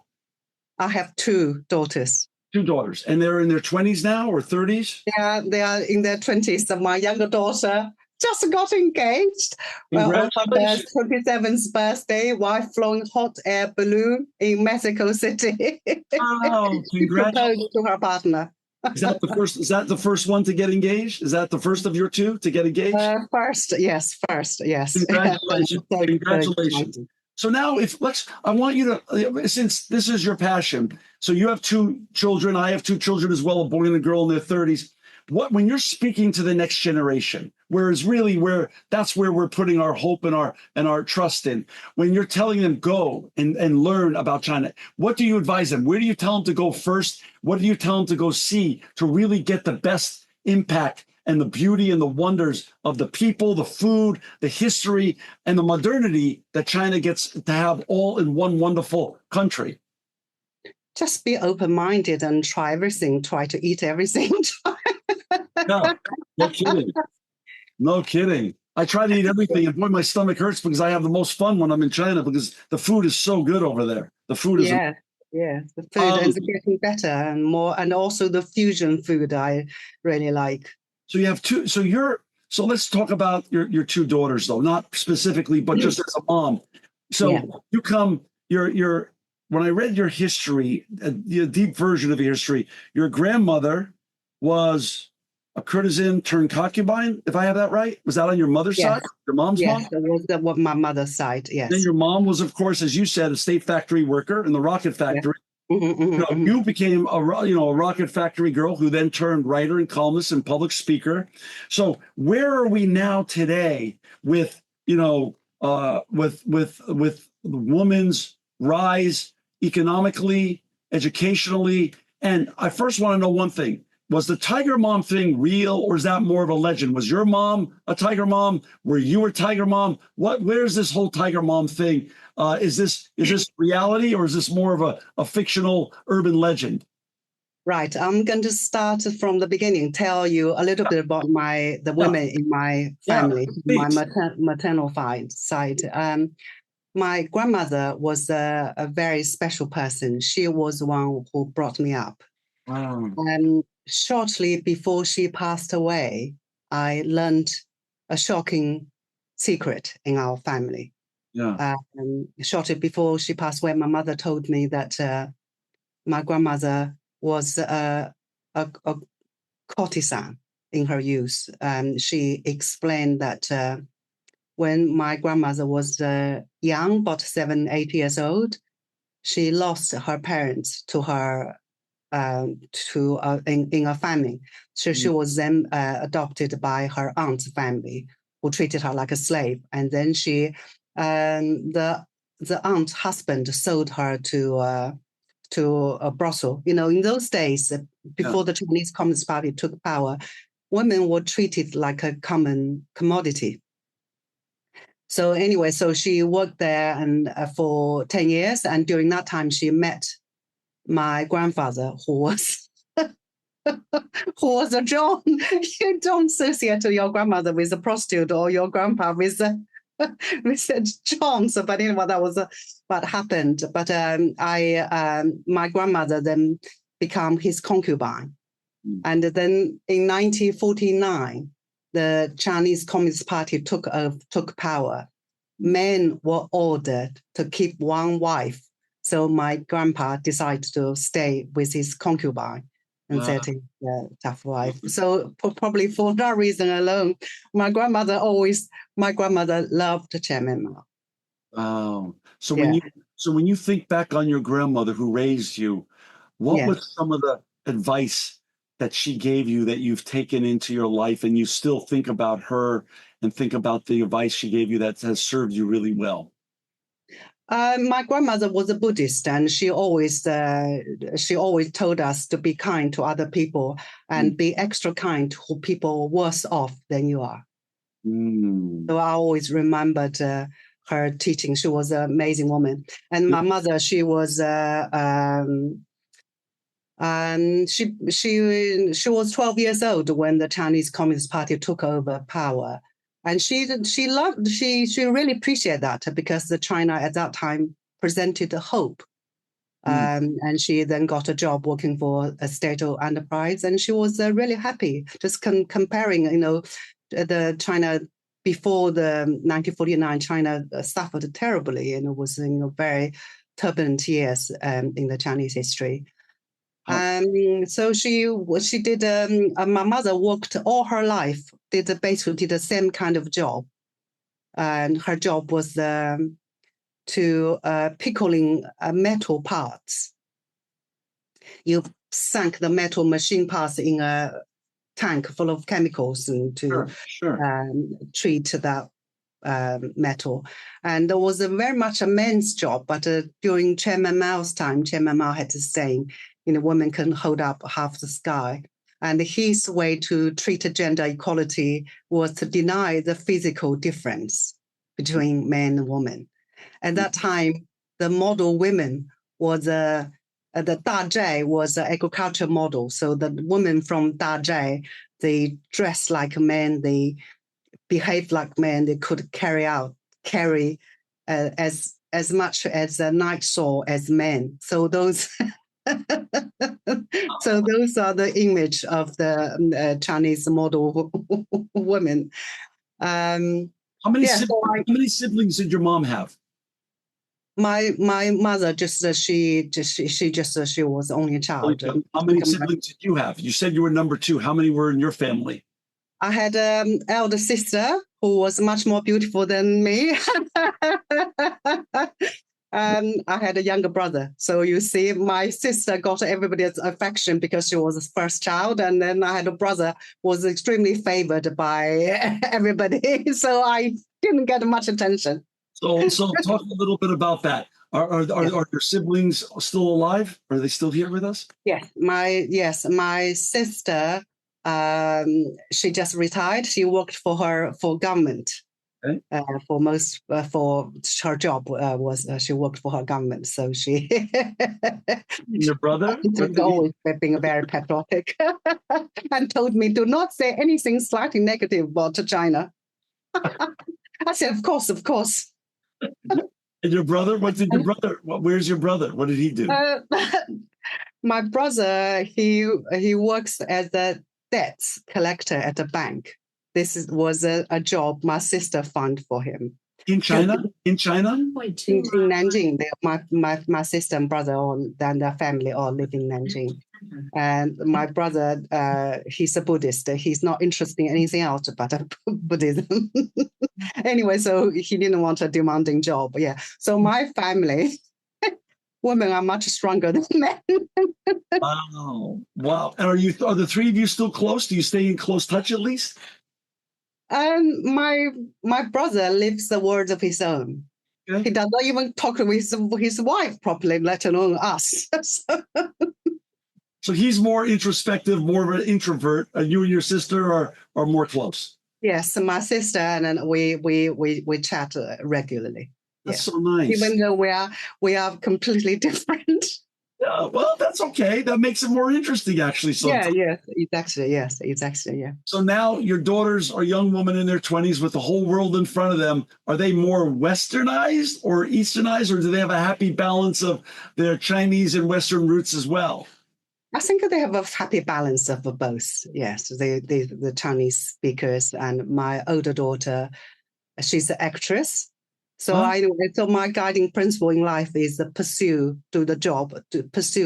S2: I have 2 daughters.
S1: 2 daughters. And they're in their 20s now or 30s?
S2: Yeah, they are in their 20s. So my younger daughter just got engaged. Well, on her 27th birthday, wife flying hot air balloon in Mexico City.
S1: Oh, congratulations
S2: to her partner.
S1: Is that the first one to get engaged? Is that the first of your 2 to get engaged?
S2: First, yes.
S1: Congratulations. Congratulations. So now I want you to, since this is your passion, so you have 2 children, I have 2 children as well, a boy and a girl in their 30s. When you're speaking to the next generation, that's where we're putting our hope and our trust in. When you're telling them go and learn about China, what do you advise them? Where do you tell them to go first? What do you tell them to go see to really get the best impact and the beauty and the wonders of the people, the food, the history, and the modernity that China gets to have all in one wonderful country.
S2: Just be open-minded and try everything. Try to eat everything.
S1: No, no kidding. No kidding. I try to eat everything, and boy, my stomach hurts because I have the most fun when I'm in China because the food is so good over there. The food is
S2: the food is getting better and more, and also the fusion food I really like.
S1: So you have two. So let's talk about your two daughters, though, not specifically, but just as a mom. So you come. You're. When I read your history, the deep version of your history, your grandmother was a courtesan turned concubine, if I have that right. Was that on your mother's side? Your mom's mom?
S2: Yes, that was my mother's side, yes.
S1: Then your mom was, of course, as you said, a state factory worker in the rocket factory. You became a rocket factory girl who then turned writer and columnist and public speaker. So where are we now today with with woman's rise economically, educationally? And I first want to know one thing. Was the Tiger Mom thing real, or is that more of a legend? Was your mom a Tiger Mom? Were you a Tiger Mom? Where's this whole Tiger Mom thing? Is this reality, or is this more of a fictional urban legend?
S2: Right. I'm going to start from the beginning, tell you a little bit about the women in my family, my maternal side. My grandmother was a very special person. She was the one who brought me up.
S1: Wow.
S2: Shortly before she passed away, I learned a shocking secret in our family. Shortly before she passed away, my mother told me that my grandmother was a courtesan in her youth. She explained that when my grandmother was young, about 7, 8 years old, she lost her parents to her in a famine. So she was then adopted by her aunt's family, who treated her like a slave. And then the aunt's husband sold her to a brothel. In those days, before the Chinese Communist Party took power, women were treated like a common commodity. So anyway, so she worked there for 10 years. And during that time, she met my grandfather, who was a John. You don't associate your grandmother with a prostitute or your grandpa with a John. So, but anyway, that was what happened. But my grandmother then became his concubine. And then in 1949, the Chinese Communist Party took power. Men were ordered to keep one wife. So my grandpa decided to stay with his concubine and set his tough wife. So probably for that reason alone, my grandmother loved Chairman Mao.
S1: Wow. So when you think back on your grandmother who raised you, what was some of the advice that she gave you that you've taken into your life and you still think about her and think about the advice she gave you that has served you really well?
S2: My grandmother was a Buddhist, and she always told us to be kind to other people and be extra kind to people worse off than you are. So I always remembered her teaching. She was an amazing woman. And my mother, she was she was 12 years old when the Chinese Communist Party took over power. And she really appreciated that because the China at that time presented a hope. And she then got a job working for a state-owned enterprise, and she was really happy. Just comparing, the China before the 1949, China suffered terribly, and it was very turbulent years in the Chinese history. So she did. My mother worked all her life. Basically did the same kind of job, and her job was to pickling metal parts. You sank the metal machine parts in a tank full of chemicals and to treat that metal. And there was very much a man's job, but during Chairman Mao's time, Chairman Mao had to say, women can hold up half the sky. And his way to treat gender equality was to deny the physical difference between men and women. At that time, the model women was the Da Zhai was an agriculture model. So the women from Da Zhai, they dressed like men, they behaved like men, they could carry as much as a night saw as men. So those so those are the image of the Chinese model women.
S1: How many siblings did your mom have?
S2: My mother she was the only child.
S1: How many siblings did you have? You said you were number 2. How many were in your family?
S2: I had an elder sister who was much more beautiful than me. And I had a younger brother. So you see, my sister got everybody's affection because she was the first child. And then I had a brother who was extremely favored by everybody. So I didn't get much attention.
S1: So talk a little bit about that. Are your siblings still alive? Are they still here with us?
S2: Yes, my sister, she just retired. She worked for government. Okay. For her job was she worked for her government. So she.
S1: Your brother?
S2: Always being very patriotic, and told me do not say anything slightly negative about China. I said, of course.
S1: And your brother? Where's your brother? What did he do?
S2: My brother, he works as a debts collector at a bank. This was a job my sister found for him.
S1: In China? In
S2: Nanjing. My sister and brother and their family all live in Nanjing. And my brother, he's a Buddhist. He's not interested in anything else but Buddhism. Anyway, so he didn't want a demanding job. Yeah. So my family, women are much stronger than men.
S1: Wow. And are the 3 of you still close? Do you stay in close touch at least?
S2: My brother lives the world of his own. Okay. He does not even talk to his wife properly, let alone us.
S1: So he's more introspective, more of an introvert. You and your sister are more close.
S2: Yes, my sister and then we chat regularly.
S1: That's so nice.
S2: Even though we are completely different.
S1: Yeah, well, that's okay. That makes it more interesting, actually.
S2: Sometimes. Yes, exactly. Yeah.
S1: So now your daughters are young women in their 20s with the whole world in front of them. Are they more Westernized or Easternized, or do they have a happy balance of their Chinese and Western roots as well?
S2: I think they have a happy balance of both. Yes, the Chinese speakers, and my older daughter, she's an actress. So so my guiding principle in life is to pursue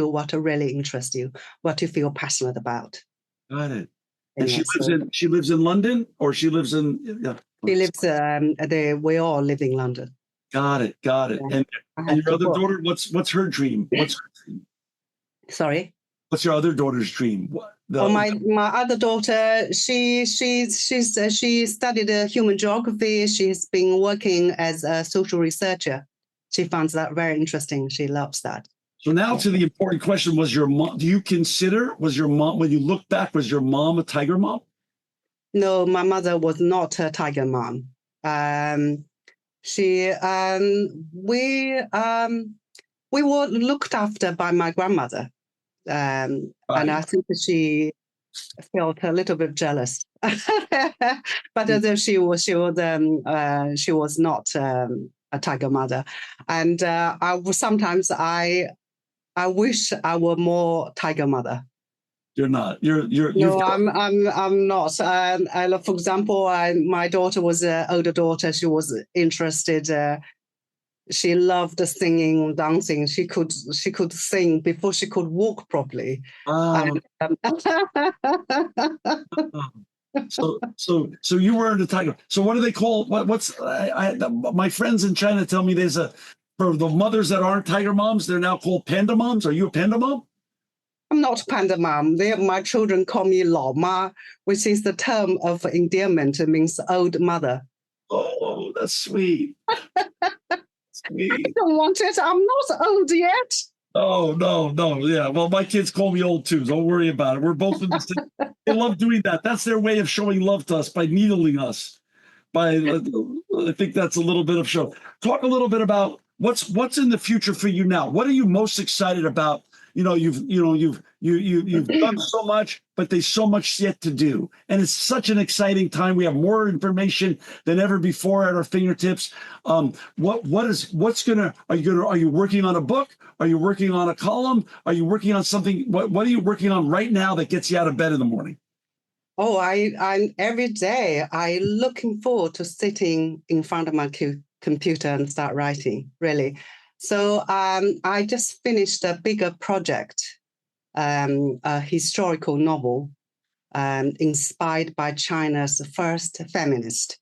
S2: what really interests you, what you feel passionate about.
S1: Got it. And she lives in London, or she lives in? Yeah.
S2: She lives. We all live in London.
S1: Got it. Yeah. And your other daughter, what's her dream?
S2: Sorry.
S1: What's your other daughter's dream?
S2: My other daughter, she studied human geography. She's been working as a social researcher. She finds that very interesting. She loves that.
S1: So now to the important question: was your mom? Do you consider was your mom, when you look back, was your mom a tiger mom?
S2: No, my mother was not a tiger mom. We were looked after by my grandmother. And I think that she felt a little bit jealous, but she was not a tiger mother. And sometimes I wish I were more tiger mother.
S1: You're not.
S2: No, I'm not. For example, my daughter was an older daughter. She was interested. She loved singing, dancing. She could sing before she could walk properly.
S1: So you weren't a tiger. So what do they call? My friends in China tell me for the mothers that aren't tiger moms, they're now called panda moms. Are you a panda mom?
S2: I'm not a panda mom. My children call me Lao Ma, which is the term of endearment. It means old mother.
S1: Oh, that's sweet.
S2: I don't want it. I'm not old yet.
S1: Oh, no, no. Yeah. Well, my kids call me old too. Don't worry about it. We're both in the same. They love doing that. That's their way of showing love to us by needling us. I think that's a little bit of show. Talk a little bit about what's in the future for you now. What are you most excited about? You've done so much, but there's so much yet to do, and it's such an exciting time. We have more information than ever before at our fingertips. Are you working on a book? Are you working on a column? Are you working on something? What are you working on right now that gets you out of bed in the morning?
S2: Oh, I'm every day I looking forward to sitting in front of my computer and start writing, really. So I just finished a bigger project, a historical novel inspired by China's first feminist.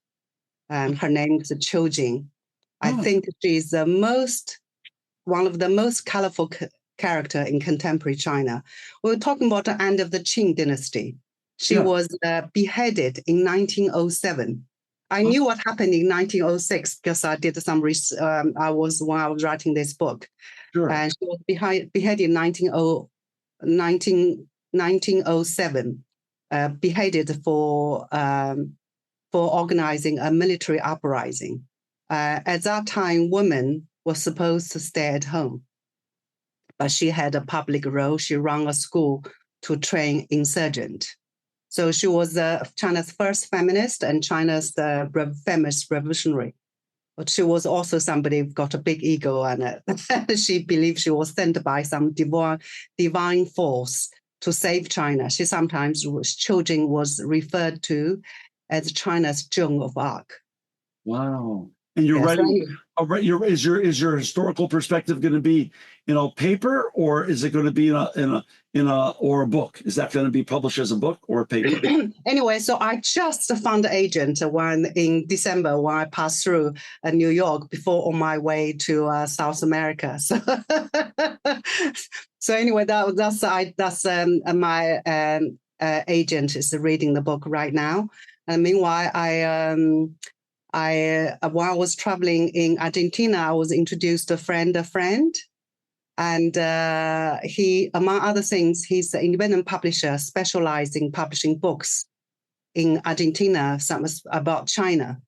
S2: Her name is Jing. I think she's one of the most colorful character in contemporary China. We're talking about the end of the Qing dynasty. She was beheaded in 1907. I knew what happened in 1906 because I did some research. When I was writing this book.
S1: Sure.
S2: And she was beheaded in 1907, beheaded for organizing a military uprising. At that time, women were supposed to stay at home, but she had a public role. She ran a school to train insurgents. So she was China's first feminist and China's famous revolutionary. But she was also somebody who got a big ego, and she believed she was sent by some divine force to save China. She sometimes children was referred to as China's Joan of Arc.
S1: Wow. And you're writing. Is your historical perspective going to be, paper, or is it going to be in a book? Is that going to be published as a book or a paper?
S2: Anyway, so I just found an agent in December when I passed through New York before on my way to South America. So, so anyway, that's my agent is reading the book right now, and meanwhile, while I was traveling in Argentina, I was introduced to a friend, and he, among other things, he's an independent publisher specialized in publishing books in Argentina, some about China.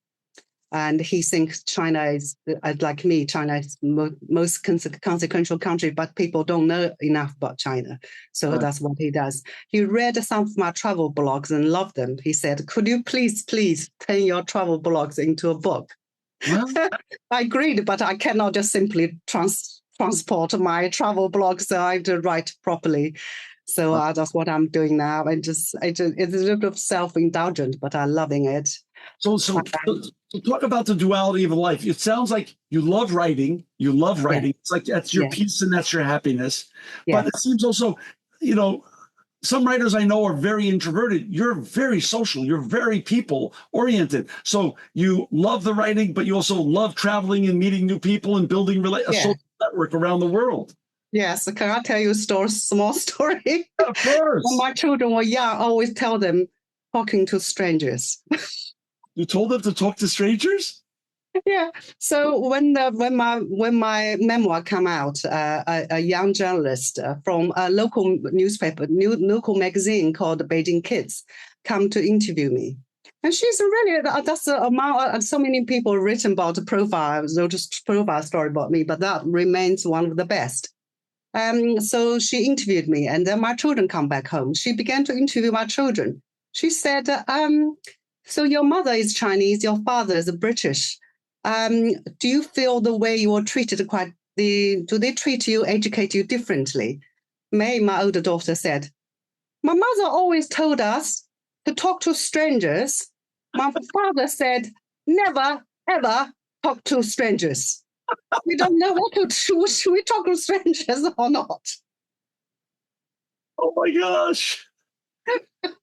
S2: And he thinks China is, like me, China is most consequential country, but people don't know enough about China. So that's what he does. He read some of my travel blogs and loved them. He said, could you please turn your travel blogs into a book? Well, I agreed, but I cannot just simply transport my travel blogs, so I have to write properly. So that's what I'm doing now. It's a little bit of self-indulgent, but I'm loving it.
S1: So talk about the duality of life. It sounds like you love writing. You love writing. It's like that's your peace and that's your happiness. But it seems also, some writers I know are very introverted. You're very social. You're very people oriented. So you love the writing, but you also love traveling and meeting new people and building a social network around the world.
S2: Yes. Can I tell you a small story?
S1: Of course.
S2: When my children were young, I always tell them talking to strangers.
S1: You told them to talk to strangers?
S2: Yeah. So when my memoir came out, a young journalist from a local newspaper, local magazine called Beijing Kids, come to interview me. And she's really, that's among so many people written about the profile story about me, but that remains one of the best. So she interviewed me, and then my children come back home. She began to interview my children. She said, so your mother is Chinese, your father is British. Do you feel the way you were treated do they treat you, educate you differently? May, my older daughter, said, my mother always told us to talk to strangers. My father said, never, ever talk to strangers. We don't know what to do. Should we talk to strangers or not?
S1: Oh my gosh.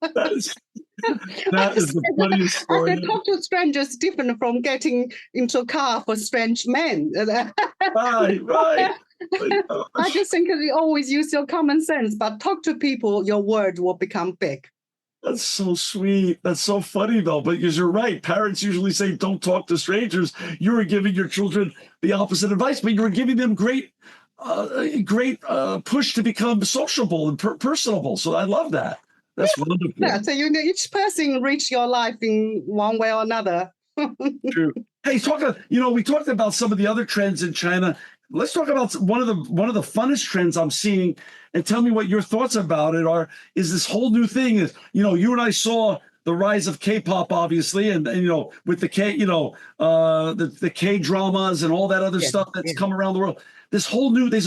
S1: That is the funniest story.
S2: I said, talk to strangers different from getting into a car for strange men.
S1: Right.
S2: I just think you always use your common sense, but talk to people, your word will become big.
S1: That's so sweet. That's so funny, though, because you're right. Parents usually say, don't talk to strangers. You were giving your children the opposite advice, but you were giving them great a great push to become sociable and personable. So I love that. That's wonderful.
S2: Yeah, so each person reach your life in one way or another.
S1: True. Hey, we talked about some of the other trends in China. Let's talk about one of the funnest trends I'm seeing, and tell me what your thoughts about it are. Is this whole new thing? Is you and I saw the rise of K-pop, obviously, and with the the K dramas and all that other stuff that's come around the world. There's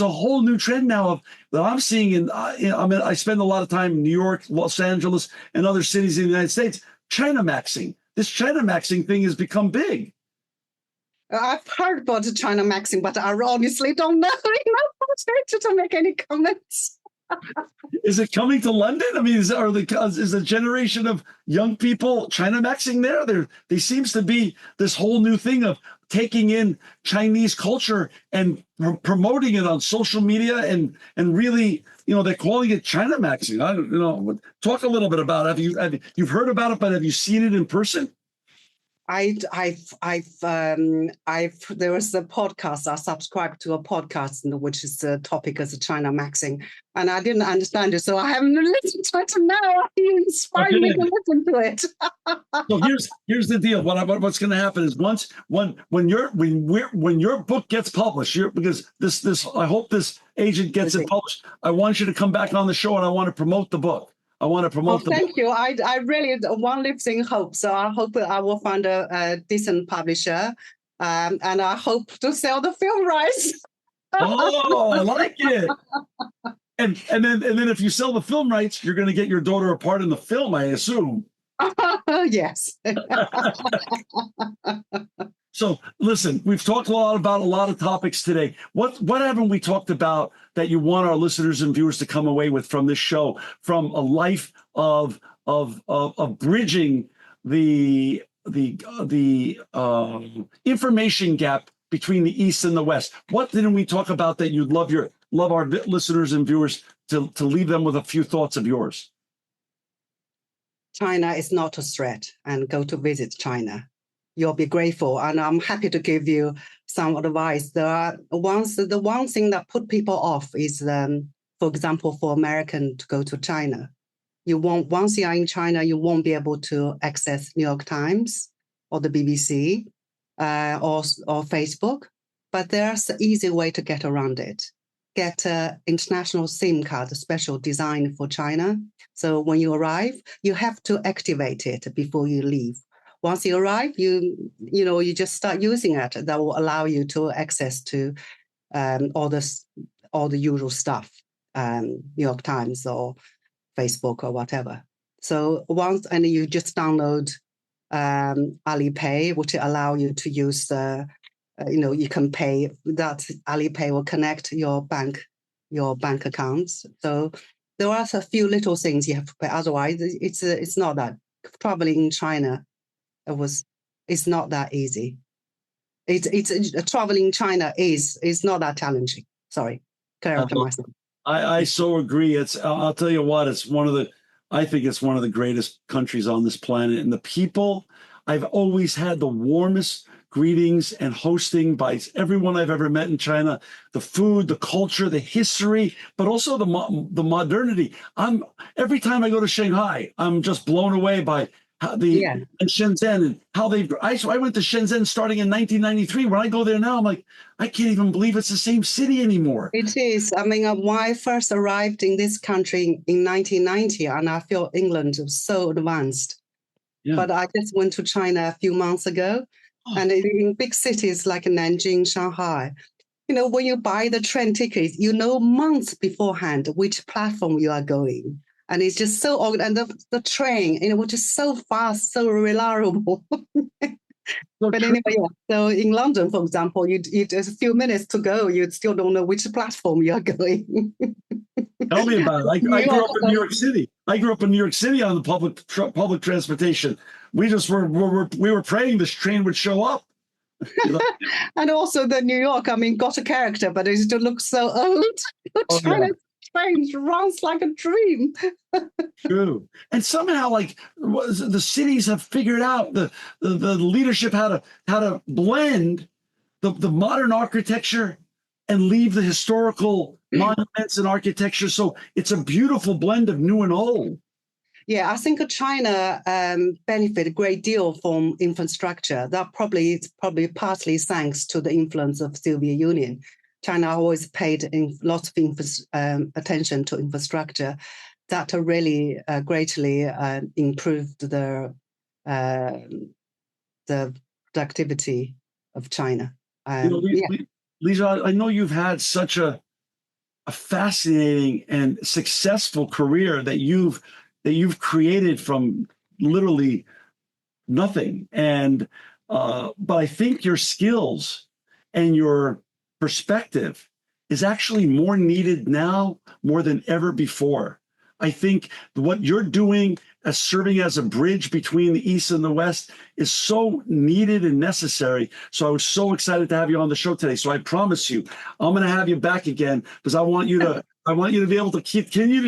S1: a whole new trend now that I'm seeing, I spend a lot of time in New York, Los Angeles, and other cities in the United States. China maxing. This China maxing thing has become big.
S2: I've heard about the China maxing, but I honestly don't know enough to make any comments.
S1: Is it coming to London? I mean, is a generation of young people China maxing there? There seems to be this whole new thing of taking in Chinese culture and promoting it on social media and really, they're calling it China maxing. I don't know. Talk a little bit about it. You've heard about it, but have you seen it in person?
S2: There was a podcast. I subscribed to a podcast which is the topic as China maxing, and I didn't understand it, so I haven't listened to it now. You inspired me to listen to it.
S1: So here's the deal. What's going to happen is when your book gets published, because this I hope this agent gets it published. I want you to come back on the show, and I want to promote the book. I want to promote the book.
S2: Thank you. I really one lives in hope. So I hope I will find a decent publisher, and I hope to sell the film rights.
S1: Oh, I like it. And then if you sell the film rights, you're going to get your daughter a part in the film, I assume.
S2: Yes.
S1: So listen, we've talked about a lot of topics today. What haven't we talked about that you want our listeners and viewers to come away with from this show, from a life of bridging the information gap between the East and the West? What didn't we talk about that you'd love our listeners and viewers to leave them with a few thoughts of yours?
S2: China is not a threat, and go to visit China. You'll be grateful, and I'm happy to give you some advice. The one thing that put people off is, for example, for American to go to China. Once you are in China, you won't be able to access New York Times or the BBC or Facebook. But there's an easy way to get around it. Get an international SIM card, special designed for China. So when you arrive, you have to activate it before you leave. Once you arrive, you just start using it. That will allow you to access to all the usual stuff, New York Times or Facebook or whatever. So and you just download Alipay, which allow you to use you can pay. That Alipay will connect your bank accounts. So there are a few little things you have to pay. Otherwise, it's not that. Traveling in China, it's not that easy. Traveling in China is not that challenging. Sorry, clarify myself.
S1: I so agree. I'll tell you what, I think it's one of the greatest countries on this planet, and the people, I've always had the warmest greetings and hosting by everyone I've ever met in China. The food, the culture, the history, but also the modernity. Every time I go to Shanghai, I'm just blown away by and Shenzhen and how I went to Shenzhen starting in 1993. When I go there now, I'm like, I can't even believe it's the same city anymore.
S2: It is. I mean, when I first arrived in this country in 1990, and I feel England was so advanced. Yeah. But I just went to China a few months ago, and in big cities like Nanjing, Shanghai, when you buy the train tickets, months beforehand which platform you are going. And it's just so old. And the train, which is so fast, so reliable. But anyway, so in London, for example, there's a few minutes to go. You still don't know which platform you are going.
S1: Tell me about it. I grew up in New York City. I grew up in New York City on the public transportation. We were praying this train would show up.
S2: And also the New York, got a character, but it still looks so old. China train runs like a dream.
S1: True. And somehow, the cities have figured out the leadership how to blend the modern architecture and leave the historical monuments and architecture. So it's a beautiful blend of new and old.
S2: Yeah, I think China benefit a great deal from infrastructure. That it's probably partly thanks to the influence of Soviet Union. China always paid lots of attention to infrastructure. That really greatly improved the productivity of China.
S1: Lijia, I know you've had such a fascinating and successful career that you've created from literally nothing. And but I think your skills and your perspective is actually more needed now more than ever before. I think what you're doing as serving as a bridge between the East and the West is so needed and necessary. So I was so excited to have you on the show today. So I promise you, I'm going to have you back again because I want you to be able to continue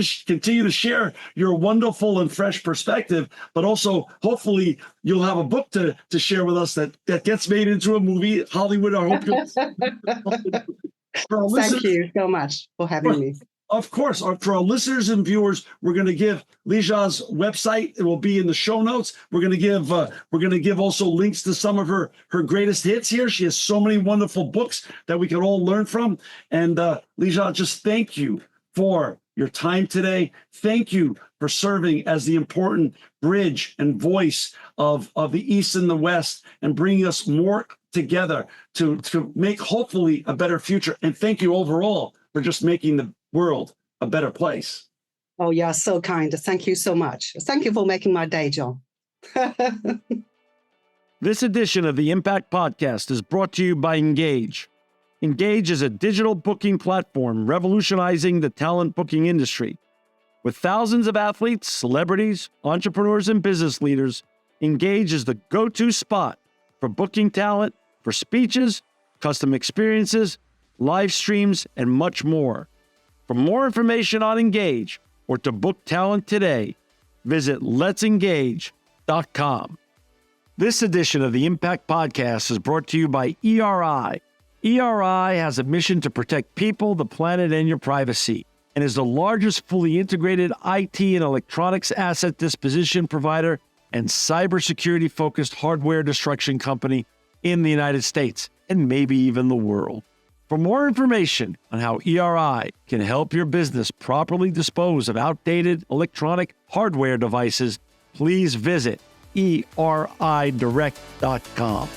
S1: to share your wonderful and fresh perspective, but also hopefully you'll have a book to share with us that gets made into a movie. Hollywood, I hope you'll.
S2: Thank you so much for having me.
S1: Of course, for our listeners and viewers, we're going to give Lijia's website. It will be in the show notes. We're going to give also links to some of her greatest hits here. She has so many wonderful books that we can all learn from. And Lijia, just thank you for your time today. Thank you for serving as the important bridge and voice of the East and the West and bringing us more together to make hopefully a better future. And thank you overall for just making the world a better place.
S2: Oh, you're so kind. Thank you so much. Thank you for making my day, John.
S1: This edition of the Impact Podcast is brought to you by Engage. Engage is a digital booking platform revolutionizing the talent booking industry. With thousands of athletes, celebrities, entrepreneurs, and business leaders, Engage is the go-to spot for booking talent, for speeches, custom experiences, live streams, and much more. For more information on Engage or to book talent today, visit letsengage.com. This edition of the Impact Podcast is brought to you by ERI. ERI has a mission to protect people, the planet, and your privacy, and is the largest fully integrated IT and electronics asset disposition provider and cybersecurity-focused hardware destruction company in the United States, and maybe even the world. For more information on how ERI can help your business properly dispose of outdated electronic hardware devices, please visit eridirect.com.